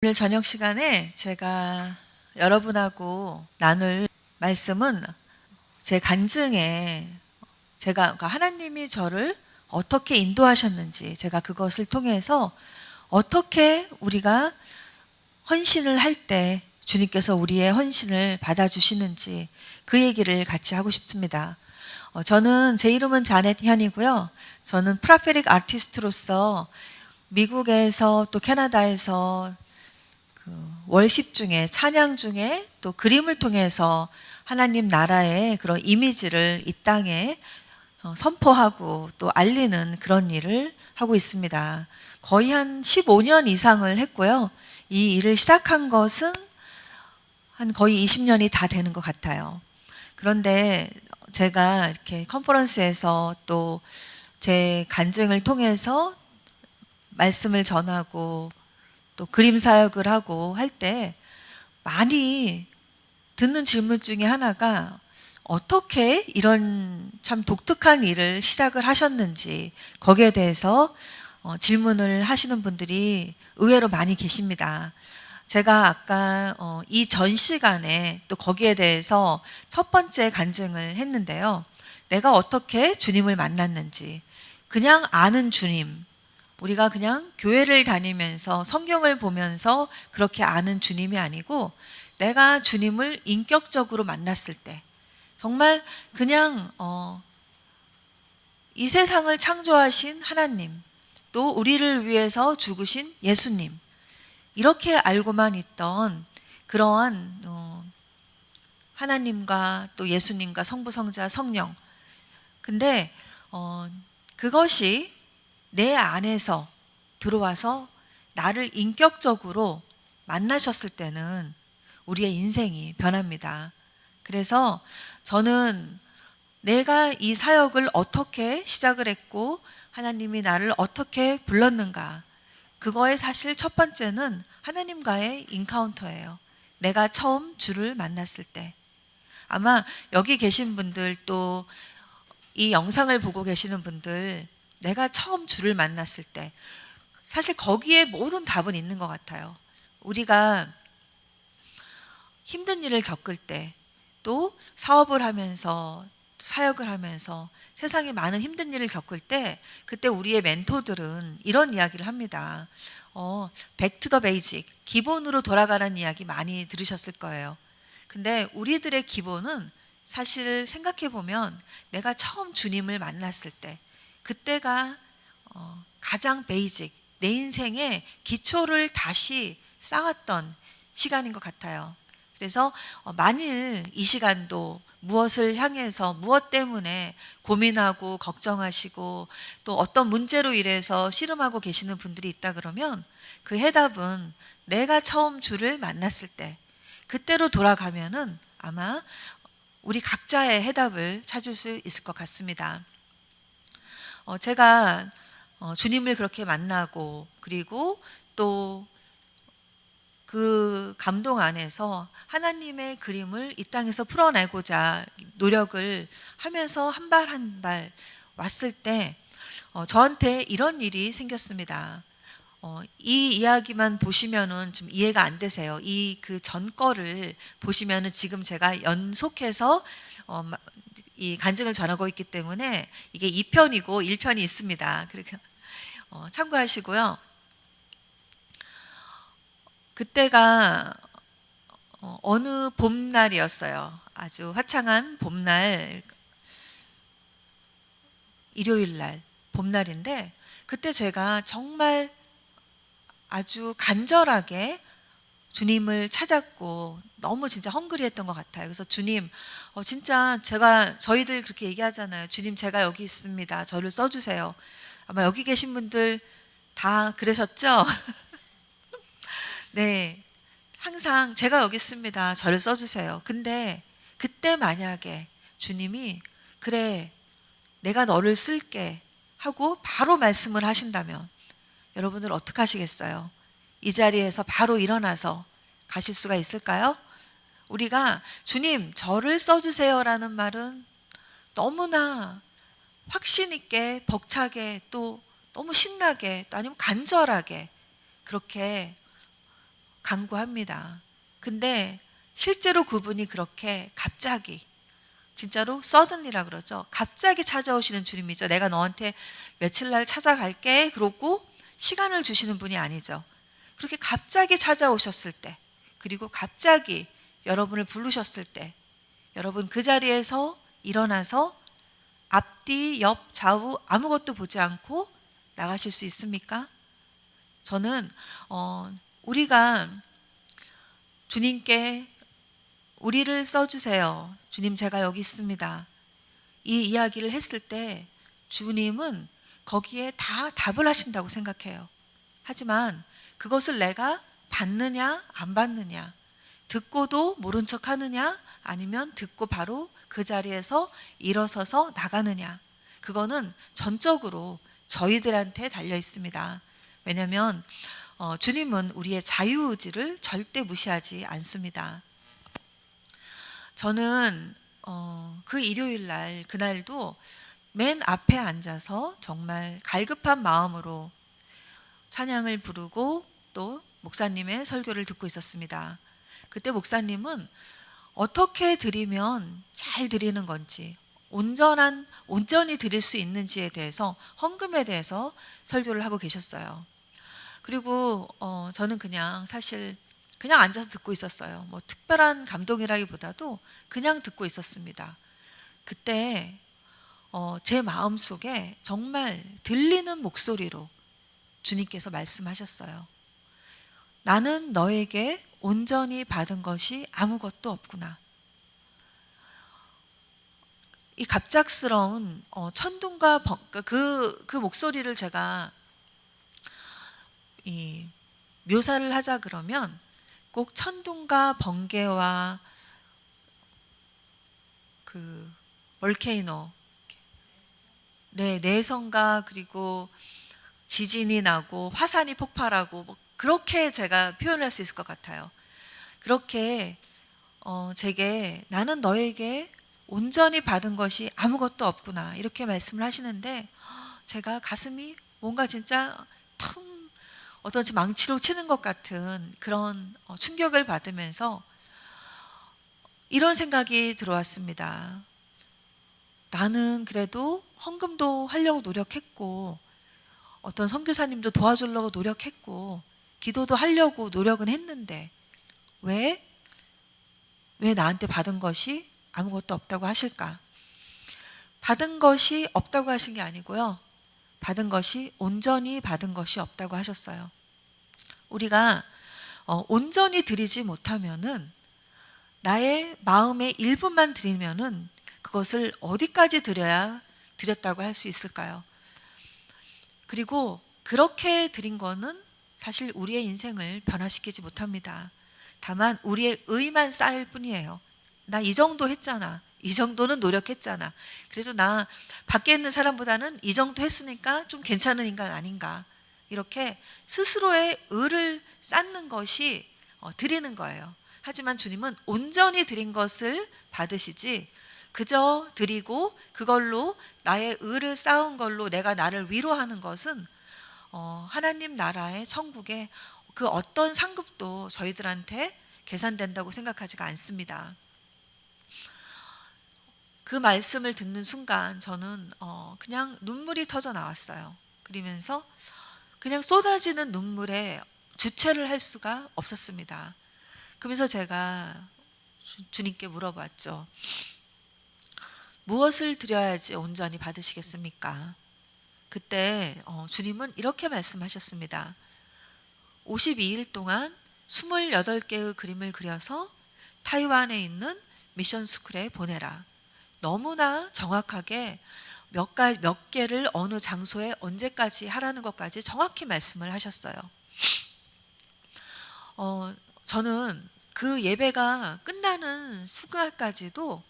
오늘 저녁 시간에 제가 여러분하고 나눌 말씀은 제 간증에 그러니까 하나님이 저를 어떻게 인도하셨는지, 제가 그것을 통해서 어떻게 우리가 헌신을 할 때 주님께서 우리의 헌신을 받아주시는지 그 얘기를 같이 하고 싶습니다. 저는 제 이름은 자넷 현이고요. 저는 프로페틱 아티스트로서 미국에서 또 캐나다에서 월십 중에, 찬양 중에 또 그림을 통해서 하나님 나라의 그런 이미지를 이 땅에 선포하고 또 알리는 그런 일을 하고 있습니다. 거의 한 15년 이상을 했고요. 이 일을 시작한 것은 한 거의 20년이 다 되는 것 같아요. 그런데 제가 이렇게 컨퍼런스에서 또 제 간증을 통해서 말씀을 전하고 또 그림 사역을 하고 할 때 많이 듣는 질문 중에 하나가 어떻게 이런 참 독특한 일을 시작을 하셨는지, 거기에 대해서 질문을 하시는 분들이 의외로 많이 계십니다. 제가 아까 이 전 시간에 또 거기에 대해서 첫 번째 간증을 했는데요. 내가 어떻게 주님을 만났는지, 그냥 아는 주님, 우리가 그냥 교회를 다니면서 성경을 보면서 그렇게 아는 주님이 아니고 내가 주님을 인격적으로 만났을 때 정말 그냥 이 세상을 창조하신 하나님, 또 우리를 위해서 죽으신 예수님, 이렇게 알고만 있던 그러한 하나님과 또 예수님과 성부, 성자, 성령, 근데 그것이 내 안에서 들어와서 나를 인격적으로 만나셨을 때는 우리의 인생이 변합니다. 그래서 저는 내가 이 사역을 어떻게 시작을 했고 하나님이 나를 어떻게 불렀는가, 그거의 사실 첫 번째는 하나님과의 인카운터예요. 내가 처음 주를 만났을 때. 아마 여기 계신 분들, 또 이 영상을 보고 계시는 분들, 내가 처음 주를 만났을 때 사실 거기에 모든 답은 있는 것 같아요. 우리가 힘든 일을 겪을 때, 또 사업을 하면서 사역을 하면서 세상에 많은 힘든 일을 겪을 때, 그때 우리의 멘토들은 이런 이야기를 합니다. Back to the basic, 기본으로 돌아가라는 이야기 많이 들으셨을 거예요. 근데 우리들의 기본은 사실 생각해 보면 내가 처음 주님을 만났을 때, 그때가 가장 베이직, 내 인생의 기초를 다시 쌓았던 시간인 것 같아요. 그래서 만일 이 시간도 무엇을 향해서, 무엇 때문에 고민하고 걱정하시고 또 어떤 문제로 인해서 씨름하고 계시는 분들이 있다 그러면 그 해답은 내가 처음 주를 만났을 때, 그때로 돌아가면은 아마 우리 각자의 해답을 찾을 수 있을 것 같습니다. 제가 주님을 그렇게 만나고, 그리고 또 그 감동 안에서 하나님의 그림을 이 땅에서 풀어내고자 노력을 하면서 한 발 한 발 왔을 때 저한테 이런 일이 생겼습니다. 이 이야기만 보시면은 좀 이해가 안 되세요. 이 그 전 거를 보시면은 지금 제가 연속해서 이 간증을 전하고 있기 때문에 이게 2편이고 1편이 있습니다. 그렇게 참고하시고요. 그때가 어느 봄날이었어요. 아주 화창한 봄날, 일요일날 봄날인데, 그때 제가 정말 아주 간절하게 주님을 찾았고 너무 진짜 헝그리했던 것 같아요. 그래서 주님, 진짜 저희들 그렇게 얘기하잖아요. 주님, 제가 여기 있습니다. 저를 써주세요. 아마 여기 계신 분들 다 그러셨죠? 네, 항상 제가 여기 있습니다. 저를 써주세요. 근데 그때 만약에 주님이 그래, 내가 너를 쓸게 하고 바로 말씀을 하신다면 여러분들 어떻게 하시겠어요? 이 자리에서 바로 일어나서 가실 수가 있을까요? 우리가 주님, 저를 써주세요라는 말은 너무나 확신 있게, 벅차게, 또 너무 신나게, 또 아니면 간절하게 그렇게 간구합니다. 근데 실제로 그분이 그렇게 갑자기, 진짜로 suddenly라 그러죠. 갑자기 찾아오시는 주님이죠. 내가 너한테 며칠 날 찾아갈게 그러고 시간을 주시는 분이 아니죠. 그렇게 갑자기 찾아오셨을 때, 그리고 갑자기 여러분을 부르셨을 때, 여러분 그 자리에서 일어나서 앞뒤 옆 좌우 아무것도 보지 않고 나가실 수 있습니까? 저는 우리가 주님께 우리를 써주세요. 주님 제가 여기 있습니다. 이 이야기를 했을 때 주님은 거기에 다 답을 하신다고 생각해요. 하지만 그것을 내가 받느냐 안 받느냐, 듣고도 모른 척 하느냐 아니면 듣고 바로 그 자리에서 일어서서 나가느냐, 그거는 전적으로 저희들한테 달려 있습니다. 왜냐하면 주님은 우리의 자유의지를 절대 무시하지 않습니다. 저는 그 일요일 날, 그날도 맨 앞에 앉아서 정말 갈급한 마음으로 찬양을 부르고 또 목사님의 설교를 듣고 있었습니다. 그때 목사님은 어떻게 드리면 잘 드리는 건지, 온전히 드릴 수 있는지에 대해서, 헌금에 대해서 설교를 하고 계셨어요. 그리고 저는 그냥 사실 그냥 앉아서 듣고 있었어요. 뭐 특별한 감동이라기보다도 그냥 듣고 있었습니다. 그때 제 마음속에 정말 들리는 목소리로 주님께서 말씀하셨어요. 나는 너에게 온전히 받은 것이 아무것도 없구나. 이 갑작스러운 천둥과 그 목소리를 제가 묘사를 하자 그러면 꼭 천둥과 번개와 그 볼케이노, 네, 내성과 그리고 지진이 나고 화산이 폭발하고 뭐 그렇게 제가 표현할 수 있을 것 같아요. 그렇게 제게 나는 너에게 온전히 받은 것이 아무것도 없구나 이렇게 말씀을 하시는데 제가 가슴이 뭔가 진짜 텅 어떤지 망치로 치는 것 같은 그런 충격을 받으면서 이런 생각이 들어왔습니다. 나는 그래도 헌금도 하려고 노력했고 어떤 선교사님도 도와주려고 노력했고 기도도 하려고 노력은 했는데 왜 나한테 받은 것이 아무것도 없다고 하실까? 받은 것이 없다고 하신 게 아니고요. 받은 것이 온전히 받은 것이 없다고 하셨어요. 우리가 온전히 드리지 못하면은 나의 마음의 일부만 드리면은 그것을 어디까지 드렸다고 할 수 있을까요? 그리고 그렇게 드린 거는 사실 우리의 인생을 변화시키지 못합니다. 다만 우리의 의만 쌓일 뿐이에요. 나 이 정도 했잖아. 이 정도는 노력했잖아. 그래도 나 밖에 있는 사람보다는 이 정도 했으니까 좀 괜찮은 인간 아닌가. 이렇게 스스로의 의를 쌓는 것이 드리는 거예요. 하지만 주님은 온전히 드린 것을 받으시지 그저 드리고 그걸로 나의 의를 쌓은 걸로 내가 나를 위로하는 것은 하나님 나라의 천국의 그 어떤 상급도 저희들한테 계산된다고 생각하지가 않습니다. 그 말씀을 듣는 순간 저는 그냥 눈물이 터져 나왔어요. 그러면서 그냥 쏟아지는 눈물에 주체를 할 수가 없었습니다. 그러면서 제가 주님께 물어봤죠. 무엇을 드려야지 온전히 받으시겠습니까? 그때 주님은 이렇게 말씀하셨습니다. 52일 동안 28개의 그림을 그려서 타이완에 있는 미션 스쿨에 보내라. 너무나 정확하게 몇 개를 어느 장소에 언제까지 하라는 것까지 정확히 말씀을 하셨어요. 저는 그 예배가 끝나는 순간까지도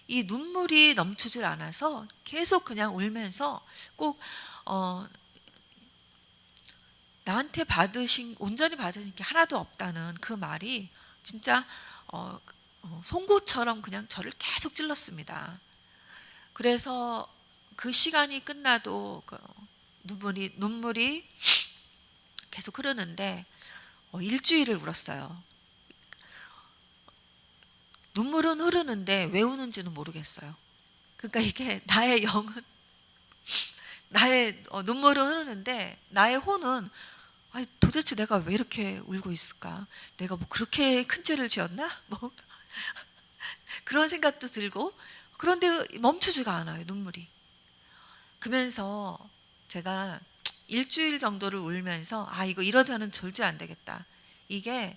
이 눈물이 넘치질 않아서 계속 그냥 울면서 꼭 나한테 온전히 받으신 게 하나도 없다는 그 말이 진짜 송곳처럼 그냥 저를 계속 찔렀습니다. 그래서 그 시간이 끝나도 눈물이 계속 흐르는데 일주일을 울었어요. 눈물은 흐르는데 왜 우는지는 모르겠어요. 그러니까 이게 나의 영은 나의 눈물은 흐르는데 나의 혼은 아니, 도대체 내가 왜 이렇게 울고 있을까? 내가 뭐 그렇게 큰 죄를 지었나? 뭐 그런 생각도 들고 그런데 멈추지가 않아요, 눈물이. 그러면서 제가 일주일 정도를 울면서 이거 이러다는 절대 안 되겠다. 이게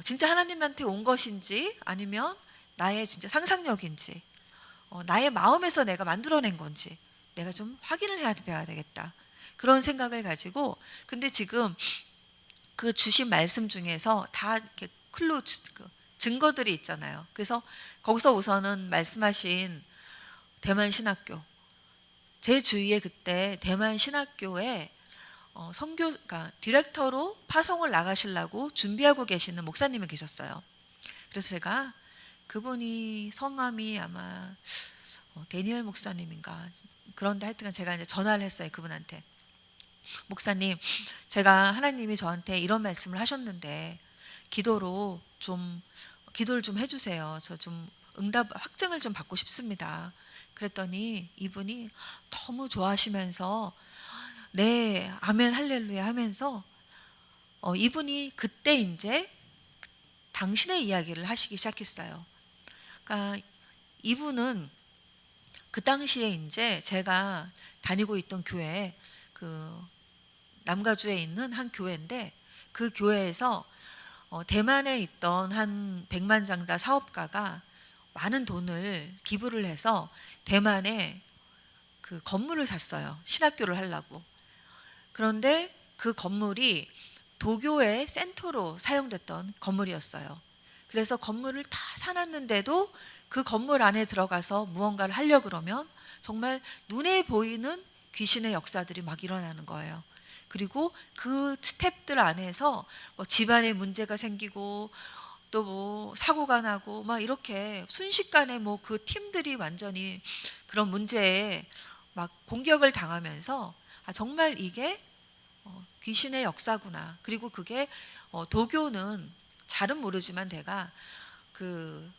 진짜 하나님한테 온 것인지 아니면 나의 진짜 상상력인지 나의 마음에서 내가 만들어낸 건지 내가 좀 확인을 해야 되겠다. 그런 생각을 가지고 근데 지금 그 주신 말씀 중에서 다 이렇게 증거들이 있잖아요. 그래서 거기서 우선은 말씀하신 대만 신학교 제 주위에 그때 대만 신학교에 그러니까 디렉터로 파송을 나가시려고 준비하고 계시는 목사님이 계셨어요. 그래서 제가 그분이 성함이 아마 데니엘 목사님인가 그런데 하여튼 제가 이제 전화를 했어요. 그분한테. 목사님, 제가 하나님이 저한테 이런 말씀을 하셨는데 기도를 좀 해주세요. 저 좀 확증을 좀 받고 싶습니다. 그랬더니 이분이 너무 좋아하시면서 네, 아멘 할렐루야 하면서 이분이 그때 이제 당신의 이야기를 하시기 시작했어요. 그러니까 이분은 그 당시에 이제 제가 다니고 있던 교회 그 남가주에 있는 한 교회인데 그 교회에서 대만에 있던 한 백만장자 사업가가 많은 돈을 기부를 해서 대만에 그 건물을 샀어요. 신학교를 하려고. 그런데 그 건물이 도교의 센터로 사용됐던 건물이었어요. 그래서 건물을 다 사놨는데도 그 건물 안에 들어가서 무언가를 하려고 그러면 정말 눈에 보이는 귀신의 역사들이 막 일어나는 거예요. 그리고 그 스텝들 안에서 뭐 집안에 문제가 생기고 또 뭐 사고가 나고 막 이렇게 순식간에 뭐 그 팀들이 완전히 그런 문제에 막 공격을 당하면서 정말 이게 귀신의 역사구나. 그리고 그게 도교는 잘은 모르지만 내가 그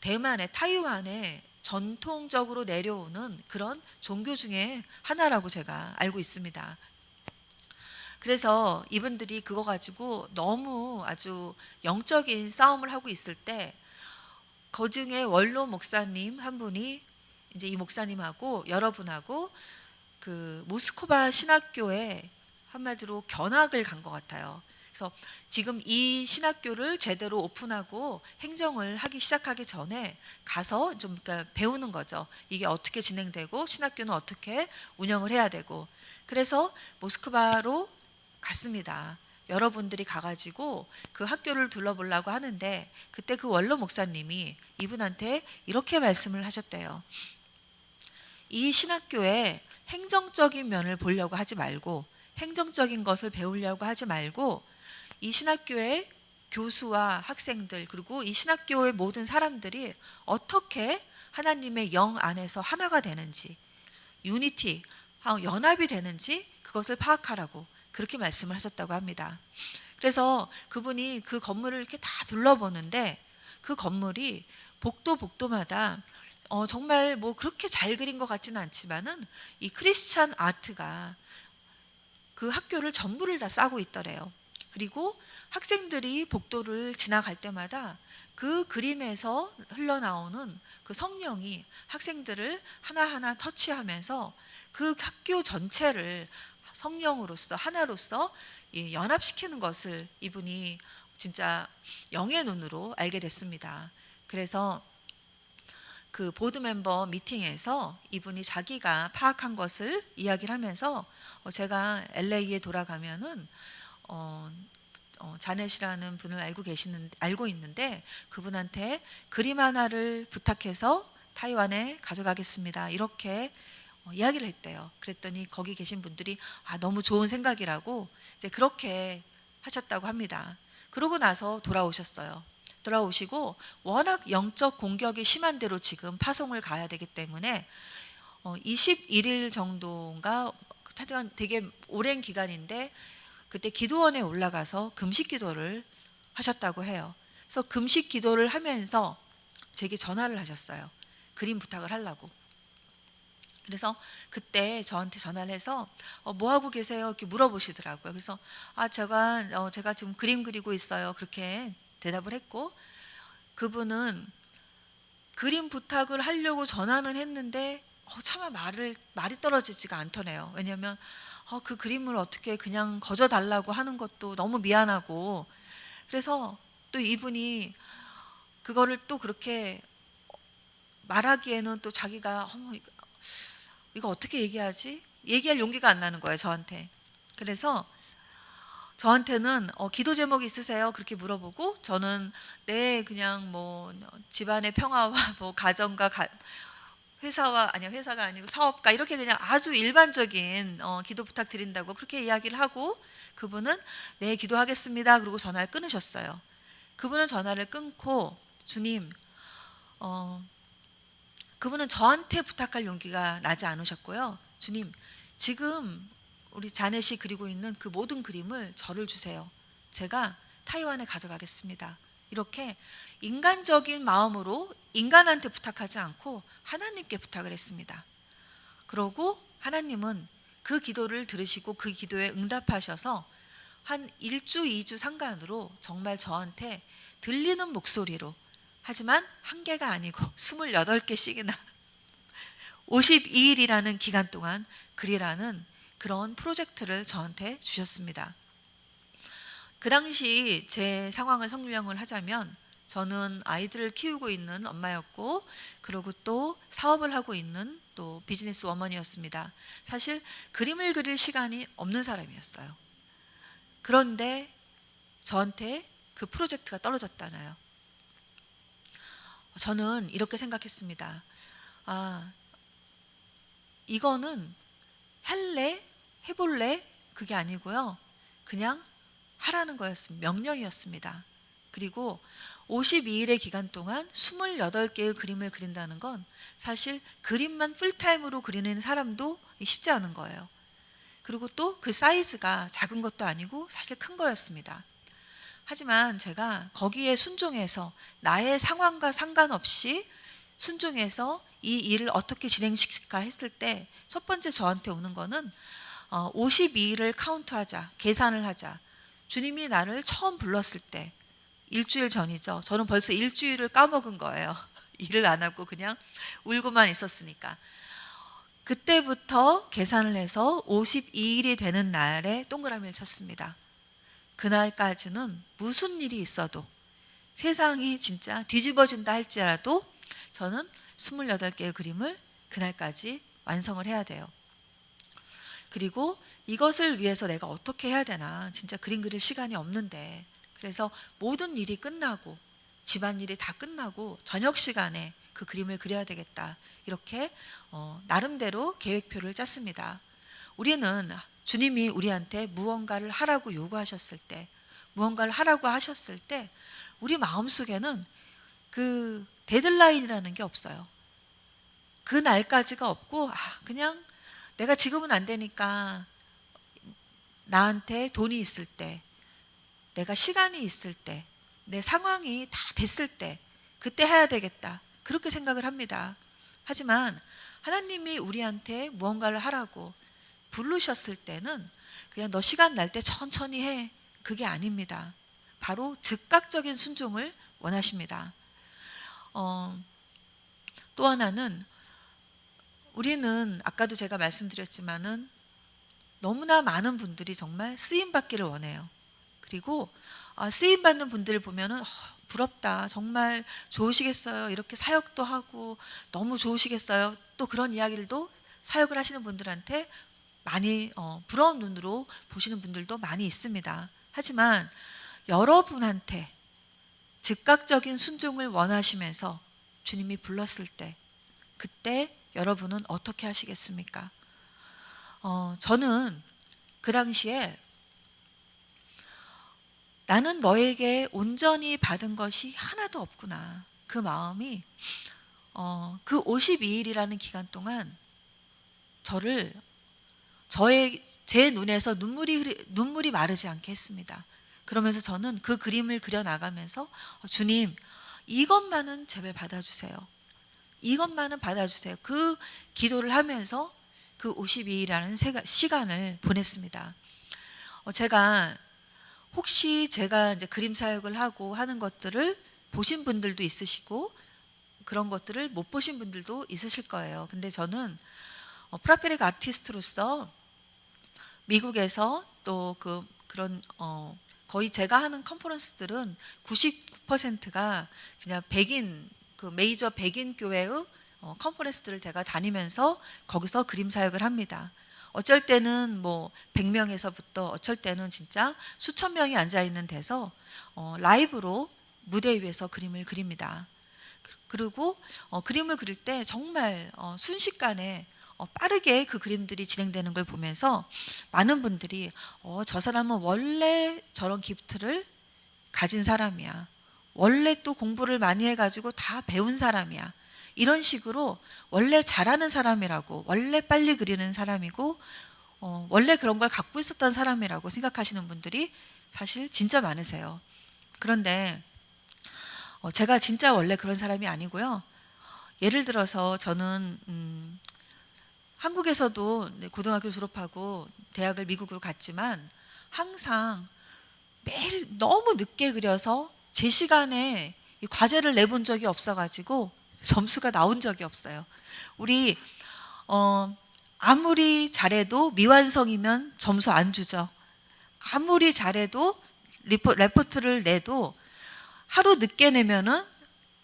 대만의 타이완에 전통적으로 내려오는 그런 종교 중에 하나라고 제가 알고 있습니다. 그래서 이분들이 그거 가지고 너무 아주 영적인 싸움을 하고 있을 때 그중에 원로 목사님 한 분이 이제 이 목사님하고 여러분하고 그 모스크바 신학교에 한마디로 견학을 간 것 같아요. 그래서 지금 이 신학교를 제대로 오픈하고 행정을 하기 시작하기 전에 가서 좀 그러니까 배우는 거죠. 이게 어떻게 진행되고 신학교는 어떻게 운영을 해야 되고 그래서 모스크바로 갔습니다. 여러분들이 가가지고 그 학교를 둘러보려고 하는데 그때 그 원로 목사님이 이분한테 이렇게 말씀을 하셨대요. 이 신학교에 행정적인 면을 보려고 하지 말고 행정적인 것을 배우려고 하지 말고 이 신학교의 교수와 학생들 그리고 이 신학교의 모든 사람들이 어떻게 하나님의 영 안에서 하나가 되는지 유니티, 연합이 되는지 그것을 파악하라고 그렇게 말씀을 하셨다고 합니다. 그래서 그분이 그 건물을 이렇게 다 둘러보는데 그 건물이 복도마다 정말 뭐 그렇게 잘 그린 것 같지는 않지만은 이 크리스찬 아트가 그 학교를 전부를 다 싸고 있더래요. 그리고 학생들이 복도를 지나갈 때마다 그 그림에서 흘러나오는 그 성령이 학생들을 하나하나 터치하면서 그 학교 전체를 성령으로서 하나로서 연합시키는 것을 이분이 진짜 영의 눈으로 알게 됐습니다. 그래서 그 보드 멤버 미팅에서 이분이 자기가 파악한 것을 이야기를 하면서 제가 LA에 돌아가면은 자넷이라는 분을 알고 있는데 그분한테 그림 하나를 부탁해서 타이완에 가져가겠습니다. 이렇게 이야기를 했대요. 그랬더니 거기 계신 분들이 너무 좋은 생각이라고 이제 그렇게 하셨다고 합니다. 그러고 나서 돌아오셨어요. 돌아오시고 워낙 영적 공격이 심한 대로 지금 파송을 가야 되기 때문에 21일 정도인가 되게 오랜 기간인데 그때 기도원에 올라가서 금식 기도를 하셨다고 해요. 그래서 금식 기도를 하면서 제게 전화를 하셨어요. 그림 부탁을 하려고. 그래서 그때 저한테 전화를 해서 뭐 하고 계세요? 이렇게 물어보시더라고요. 그래서 제가 지금 그림 그리고 있어요. 그렇게 대답을 했고, 그분은 그림 부탁을 하려고 전화는 했는데 차마 말이 떨어지지가 않더래요. 왜냐하면 그 그림을 어떻게 그냥 거저 달라고 하는 것도 너무 미안하고, 그래서 또 이분이 그거를 또 그렇게 말하기에는 또 자기가 이거 어떻게 얘기하지? 얘기할 용기가 안 나는 거예요, 저한테. 그래서 저한테는 기도 제목 있으세요? 그렇게 물어보고, 저는 네, 그냥 뭐 집안의 평화와 뭐 가정과 회사가 아니고 사업가, 이렇게 그냥 아주 일반적인 기도 부탁드린다고 그렇게 이야기를 하고, 그분은 네, 기도하겠습니다. 그리고 전화를 끊으셨어요. 그분은 전화를 끊고, 주님, 그분은 저한테 부탁할 용기가 나지 않으셨고요. 주님, 지금 우리 자넷이 그리고 있는 그 모든 그림을 저를 주세요. 제가 타이완에 가져가겠습니다. 이렇게 인간적인 마음으로 인간한테 부탁하지 않고 하나님께 부탁을 했습니다. 그러고 하나님은 그 기도를 들으시고 그 기도에 응답하셔서 한 1주, 2주 상간으로 정말 저한테 들리는 목소리로, 하지만 한 개가 아니고 28개씩이나 52일이라는 기간 동안 그리라는 그런 프로젝트를 저한테 주셨습니다. 그 당시 제 상황을 설명을 하자면, 저는 아이들을 키우고 있는 엄마였고, 그리고 또 사업을 하고 있는 또 비즈니스 워먼이었습니다. 사실 그림을 그릴 시간이 없는 사람이었어요. 그런데 저한테 그 프로젝트가 떨어졌잖아요. 저는 이렇게 생각했습니다. 이거는 할래? 해볼래? 그게 아니고요. 그냥 하라는 거였습니다. 명령이었습니다. 그리고 52일의 기간 동안 28개의 그림을 그린다는 건 사실 그림만 풀타임으로 그리는 사람도 쉽지 않은 거예요. 그리고 또 그 사이즈가 작은 것도 아니고 사실 큰 거였습니다. 하지만 제가 거기에 순종해서 나의 상황과 상관없이 순종해서 이 일을 어떻게 진행시킬까 했을 때, 첫 번째 저한테 오는 거는 52일을 카운트하자, 계산을 하자. 주님이 나를 처음 불렀을 때 일주일 전이죠. 저는 벌써 일주일을 까먹은 거예요. 일을 안 하고 그냥 울고만 있었으니까. 그때부터 계산을 해서 52일이 되는 날에 동그라미를 쳤습니다. 그날까지는 무슨 일이 있어도, 세상이 진짜 뒤집어진다 할지라도 저는 28개의 그림을 그날까지 완성을 해야 돼요. 그리고 이것을 위해서 내가 어떻게 해야 되나, 진짜 그림 그릴 시간이 없는데, 그래서 모든 일이 끝나고 집안일이 다 끝나고 저녁 시간에 그 그림을 그려야 되겠다, 이렇게 나름대로 계획표를 짰습니다. 우리는 주님이 우리한테 무언가를 하라고 요구하셨을 때, 무언가를 하라고 하셨을 때 우리 마음속에는 그 데드라인이라는 게 없어요. 그 날까지가 없고, 그냥 내가 지금은 안 되니까 나한테 돈이 있을 때, 내가 시간이 있을 때, 내 상황이 다 됐을 때, 그때 해야 되겠다, 그렇게 생각을 합니다. 하지만 하나님이 우리한테 무언가를 하라고 부르셨을 때는 그냥 너 시간 날 때 천천히 해, 그게 아닙니다. 바로 즉각적인 순종을 원하십니다. 또 하나는, 우리는 아까도 제가 말씀드렸지만은 너무나 많은 분들이 정말 쓰임 받기를 원해요. 그리고 쓰임 받는 분들을 보면은 부럽다, 정말 좋으시겠어요, 이렇게 사역도 하고 너무 좋으시겠어요, 또 그런 이야기들도 사역을 하시는 분들한테 많이 부러운 눈으로 보시는 분들도 많이 있습니다. 하지만 여러분한테 즉각적인 순종을 원하시면서 주님이 불렀을 때, 그때 여러분은 어떻게 하시겠습니까? 저는 그 당시에 나는 너에게 온전히 받은 것이 하나도 없구나, 그 마음이 그 52일이라는 기간 동안 저를 제 눈에서 눈물이 마르지 않게 했습니다. 그러면서 저는 그 그림을 그려 나가면서 주님, 이것만은 제발 받아주세요. 이것만은 받아주세요. 그 기도를 하면서 그 52일이라는 시간을 보냈습니다. 제가 혹시 제가 이제 그림 사역을 하고 하는 것들을 보신 분들도 있으시고 그런 것들을 못 보신 분들도 있으실 거예요. 근데 저는 프라페릭 아티스트로서 미국에서 또 그런 거의 제가 하는 컨퍼런스들은 99%가 그냥 그 메이저 백인 교회의 컨퍼런스들을 제가 다니면서 거기서 그림 사역을 합니다. 어쩔 때는 뭐 100명에서부터 어쩔 때는 진짜 수천 명이 앉아 있는 데서 라이브로 무대 위에서 그림을 그립니다. 그리고 그림을 그릴 때 정말 순식간에 빠르게 그 그림들이 진행되는 걸 보면서 많은 분들이 저 사람은 원래 저런 기프트를 가진 사람이야. 원래 또 공부를 많이 해가지고 다 배운 사람이야. 이런 식으로 원래 잘하는 사람이라고, 원래 빨리 그리는 사람이고 원래 그런 걸 갖고 있었던 사람이라고 생각하시는 분들이 사실 진짜 많으세요. 그런데 제가 진짜 원래 그런 사람이 아니고요. 예를 들어서 저는 한국에서도 고등학교 졸업하고 대학을 미국으로 갔지만 항상 매일 너무 늦게 그려서 제 시간에 이 과제를 내본 적이 없어가지고 점수가 나온 적이 없어요. 우리 아무리 잘해도 미완성이면 점수 안 주죠. 아무리 잘해도 레포트를 내도 하루 늦게 내면은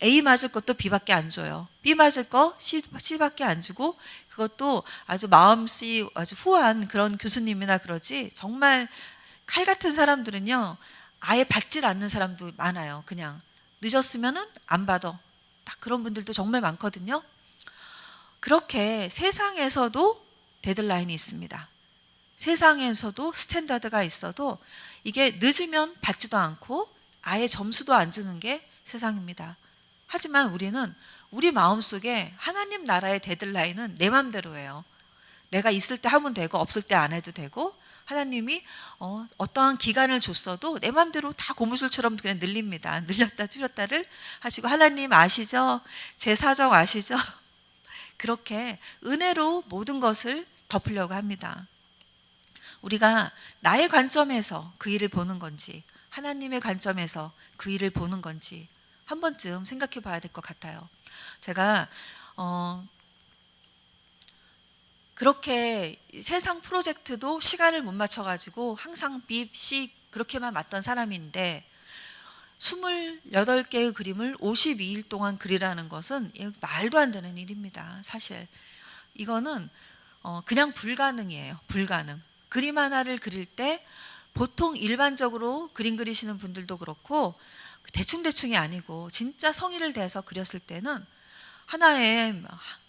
A 맞을 것도 B밖에 안 줘요. B 맞을 거 C밖에 안 주고 그것도 아주 마음씨 아주 후한 그런 교수님이나 그러지 정말 칼 같은 사람들은요 아예 받질 않는 사람도 많아요. 그냥 늦었으면은 안 받아. 딱 그런 분들도 정말 많거든요. 그렇게 세상에서도 데드라인이 있습니다. 세상에서도 스탠다드가 있어도 이게 늦으면 받지도 않고 아예 점수도 안 주는 게 세상입니다. 하지만 우리는 우리 마음속에 하나님 나라의 데드라인은 내 맘대로예요. 내가 있을 때 하면 되고 없을 때 안 해도 되고 하나님이 어떠한 기간을 줬어도 내 맘대로 다 고무줄처럼 그냥 늘립니다. 늘렸다 줄였다를 하시고 하나님 아시죠? 제 사정 아시죠? 그렇게 은혜로 모든 것을 덮으려고 합니다. 우리가 나의 관점에서 그 일을 보는 건지 하나님의 관점에서 그 일을 보는 건지 한 번쯤 생각해 봐야 될 것 같아요. 제가 그렇게 세상 프로젝트도 시간을 못 맞춰가지고 항상 B, C 그렇게만 맞던 사람인데 28개의 그림을 52일 동안 그리라는 것은 말도 안 되는 일입니다. 사실 이거는 그냥 불가능이에요. 불가능. 그림 하나를 그릴 때 보통 일반적으로 그림 그리시는 분들도 그렇고 대충대충이 아니고 진짜 성의를 다해서 그렸을 때는 하나에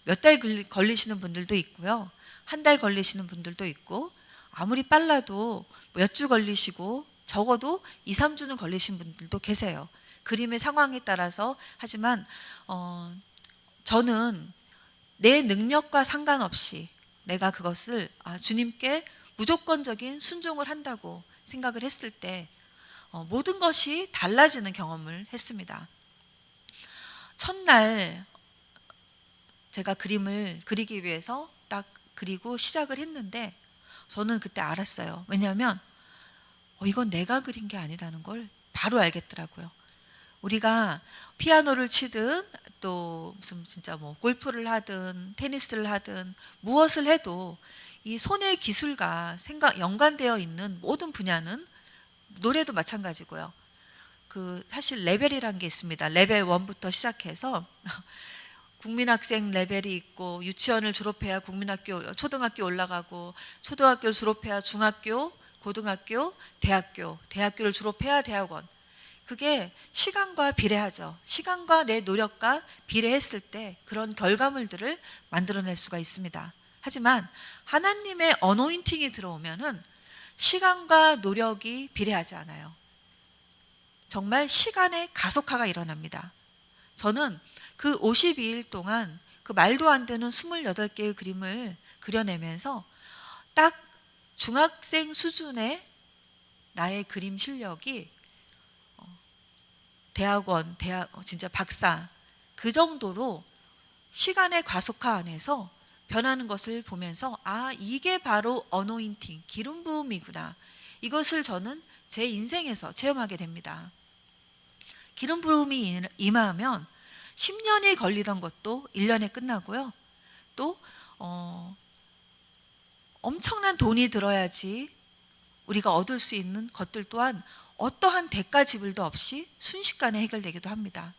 몇 달 걸리시는 분들도 있고요. 한 달 걸리시는 분들도 있고 아무리 빨라도 몇 주 걸리시고 적어도 2, 3주는 걸리신 분들도 계세요. 그림의 상황에 따라서 하지만 저는 내 능력과 상관없이 내가 그것을 주님께 무조건적인 순종을 한다고 생각을 했을 때 모든 것이 달라지는 경험을 했습니다. 첫날 제가 그림을 그리기 위해서 딱 그리고 시작을 했는데 저는 그때 알았어요. 왜냐하면 이건 내가 그린 게 아니라는 걸 바로 알겠더라고요. 우리가 피아노를 치든 또 무슨 진짜 뭐 골프를 하든 테니스를 하든 무엇을 해도 이 손의 기술과 연관되어 있는 모든 분야는 노래도 마찬가지고요. 사실 레벨이라는 게 있습니다. 레벨 1부터 시작해서 국민학생 레벨이 있고 유치원을 졸업해야 초등학교 올라가고 초등학교를 졸업해야 중학교, 고등학교, 대학교를 졸업해야 대학원. 그게 시간과 비례하죠. 시간과 내 노력과 비례했을 때 그런 결과물들을 만들어낼 수가 있습니다. 하지만 하나님의 어노인팅이 들어오면은 시간과 노력이 비례하지 않아요. 정말 시간의 가속화가 일어납니다. 저는 그 52일 동안 그 말도 안 되는 28개의 그림을 그려내면서 딱 중학생 수준의 나의 그림 실력이 대학원, 진짜 박사 그 정도로 시간의 과속화 안에서 변하는 것을 보면서 아, 이게 바로 어노인팅, 기름 부음이구나. 이것을 저는 제 인생에서 체험하게 됩니다. 기름 부음이 임하면 10년이 걸리던 것도 1년에 끝나고요. 또 엄청난 돈이 들어야지 우리가 얻을 수 있는 것들 또한 어떠한 대가 지불도 없이 순식간에 해결되기도 합니다.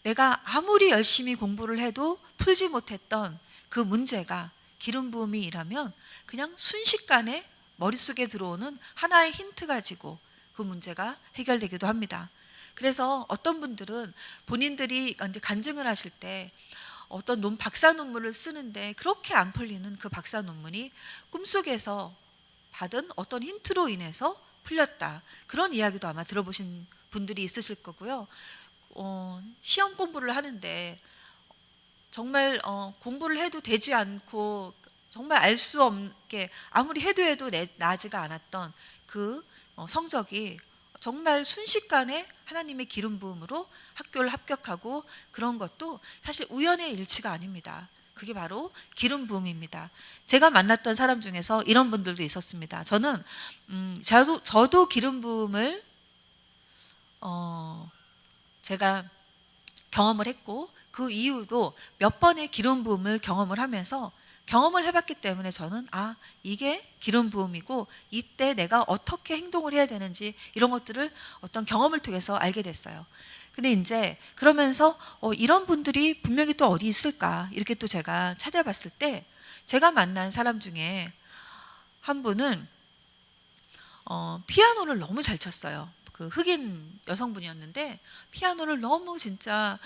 내가 아무리 열심히 공부를 해도 풀지 못했던 그 문제가 기름 부음이 일하면 그냥 순식간에 머릿속에 들어오는 하나의 힌트 가지고 그 문제가 해결되기도 합니다. 그래서 어떤 분들은 본인들이 간증을 하실 때 어떤 박사 논문을 쓰는데 그렇게 안 풀리는 그 박사 논문이 꿈속에서 받은 어떤 힌트로 인해서 풀렸다. 그런 이야기도 아마 들어보신 분들이 있으실 거고요. 시험 공부를 하는데 정말 공부를 해도 되지 않고 정말 알 수 없게 아무리 해도 나지가 않았던 그 성적이 정말 순식간에 하나님의 기름 부음으로 학교를 합격하고 그런 것도 사실 우연의 일치가 아닙니다. 그게 바로 기름 부음입니다. 제가 만났던 사람 중에서 이런 분들도 있었습니다. 저는 저도 기름 부음을 제가 경험을 했고 그 이후도 몇 번의 기름 부음을 경험을 하면서 경험을 해봤기 때문에 저는 아, 이게 기름 부음이고 이때 내가 어떻게 행동을 해야 되는지 이런 것들을 어떤 경험을 통해서 알게 됐어요. 근데 이제 그러면서 이런 분들이 분명히 또 어디 있을까 이렇게 또 제가 찾아봤을 때 제가 만난 사람 중에 한 분은 피아노를 너무 잘 쳤어요. 그 흑인 여성분이었는데 피아노를 너무 진짜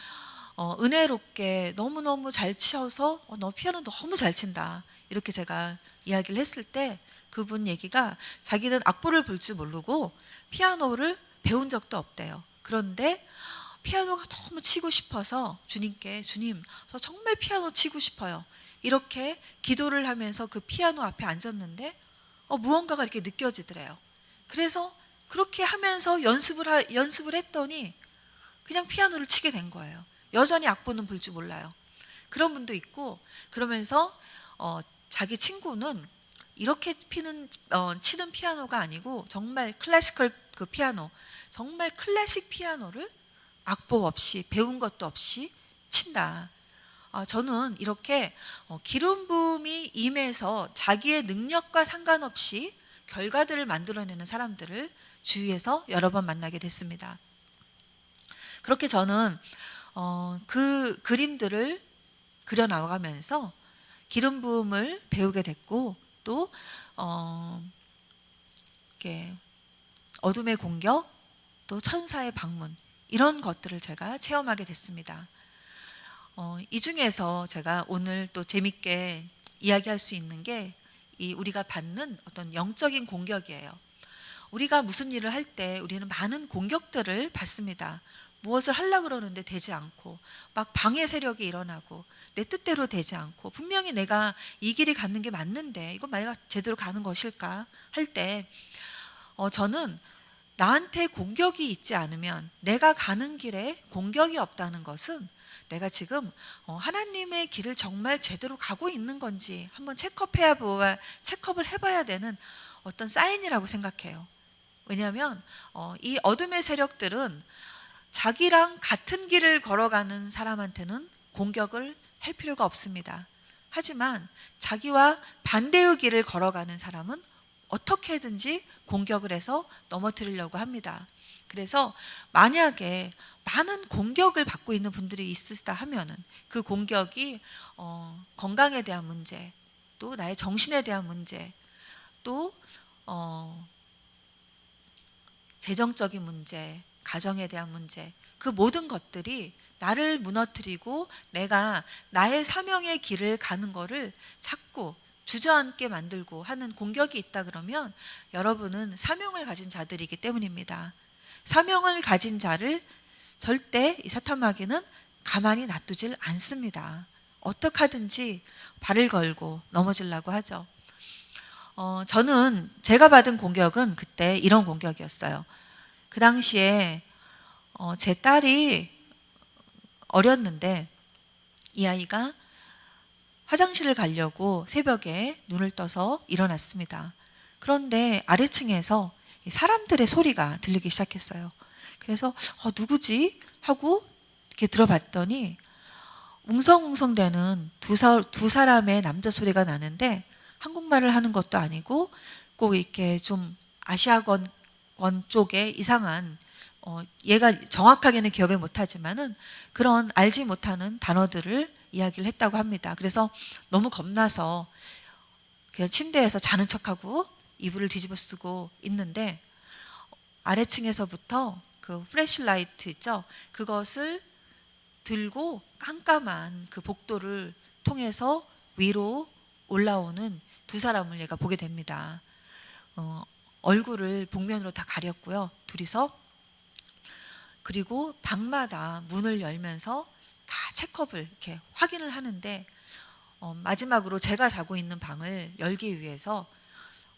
은혜롭게 너무너무 잘 치셔서 너 피아노 너무 잘 친다 이렇게 제가 이야기를 했을 때 그분 얘기가 자기는 악보를 볼 줄 모르고 피아노를 배운 적도 없대요. 그런데 피아노가 너무 치고 싶어서 주님께 주님 저 정말 피아노 치고 싶어요 이렇게 기도를 하면서 그 피아노 앞에 앉았는데 무언가가 이렇게 느껴지더래요. 그래서 그렇게 하면서 연습을 했더니 그냥 피아노를 치게 된 거예요. 여전히 악보는 볼 줄 몰라요. 그런 분도 있고 그러면서 자기 친구는 이렇게 치는 피아노가 아니고 정말 클래시컬 그 피아노 정말 클래식 피아노를 악보 없이 배운 것도 없이 친다. 저는 이렇게 기름 부음이 임해서 자기의 능력과 상관없이 결과들을 만들어내는 사람들을 주위에서 여러 번 만나게 됐습니다. 그렇게 저는 그 그림들을 그려 나가면서 기름 부음을 배우게 됐고 또 이렇게 어둠의 공격 또 천사의 방문 이런 것들을 제가 체험하게 됐습니다. 이 중에서 제가 오늘 또 재밌게 이야기할 수 있는 게 이 우리가 받는 어떤 영적인 공격이에요. 우리가 무슨 일을 할 때 우리는 많은 공격들을 받습니다. 무엇을 하려고 그러는데 되지 않고 막 방해 세력이 일어나고 내 뜻대로 되지 않고 분명히 내가 이 길이 가는 게 맞는데 이거 내가 제대로 가는 것일까 할 때 저는 나한테 공격이 있지 않으면 내가 가는 길에 공격이 없다는 것은 내가 지금 하나님의 길을 정말 제대로 가고 있는 건지 한번 체크업을 해봐야 되는 어떤 사인이라고 생각해요. 왜냐하면 이 어둠의 세력들은 자기랑 같은 길을 걸어가는 사람한테는 공격을 할 필요가 없습니다. 하지만 자기와 반대의 길을 걸어가는 사람은 어떻게든지 공격을 해서 넘어뜨리려고 합니다. 그래서 만약에 많은 공격을 받고 있는 분들이 있으시다 하면은 그 공격이 건강에 대한 문제, 또 나의 정신에 대한 문제, 또 재정적인 문제, 가정에 대한 문제, 그 모든 것들이 나를 무너뜨리고 내가 나의 사명의 길을 가는 거를 자꾸 주저앉게 만들고 하는 공격이 있다 그러면 여러분은 사명을 가진 자들이기 때문입니다. 사명을 가진 자를 절대 이 사탄 마귀는 가만히 놔두질 않습니다. 어떻게 하든지 발을 걸고 넘어지려고 하죠. 저는 제가 받은 공격은 그때 이런 공격이었어요. 그 당시에 제 딸이 어렸는데 이 아이가 화장실을 가려고 새벽에 눈을 떠서 일어났습니다. 그런데 아래층에서 사람들의 소리가 들리기 시작했어요. 그래서 누구지? 하고 이렇게 들어봤더니 웅성웅성대는 두 사람의 남자 소리가 나는데 한국말을 하는 것도 아니고 꼭 이렇게 좀 아시아권 쪽에 이상한 얘가 정확하게는 기억을 못하지만은 그런 알지 못하는 단어들을 이야기를 했다고 합니다. 그래서 너무 겁나서 그냥 침대에서 자는 척하고 이불을 뒤집어 쓰고 있는데 아래층에서부터 그 플래시라이트 있죠? 그것을 들고 깜깜한 그 복도를 통해서 위로 올라오는 두 사람을 얘가 보게 됩니다. 얼굴을 복면으로 다 가렸고요. 둘이서. 그리고 방마다 문을 열면서 다 체크업을 이렇게 확인을 하는데 마지막으로 제가 자고 있는 방을 열기 위해서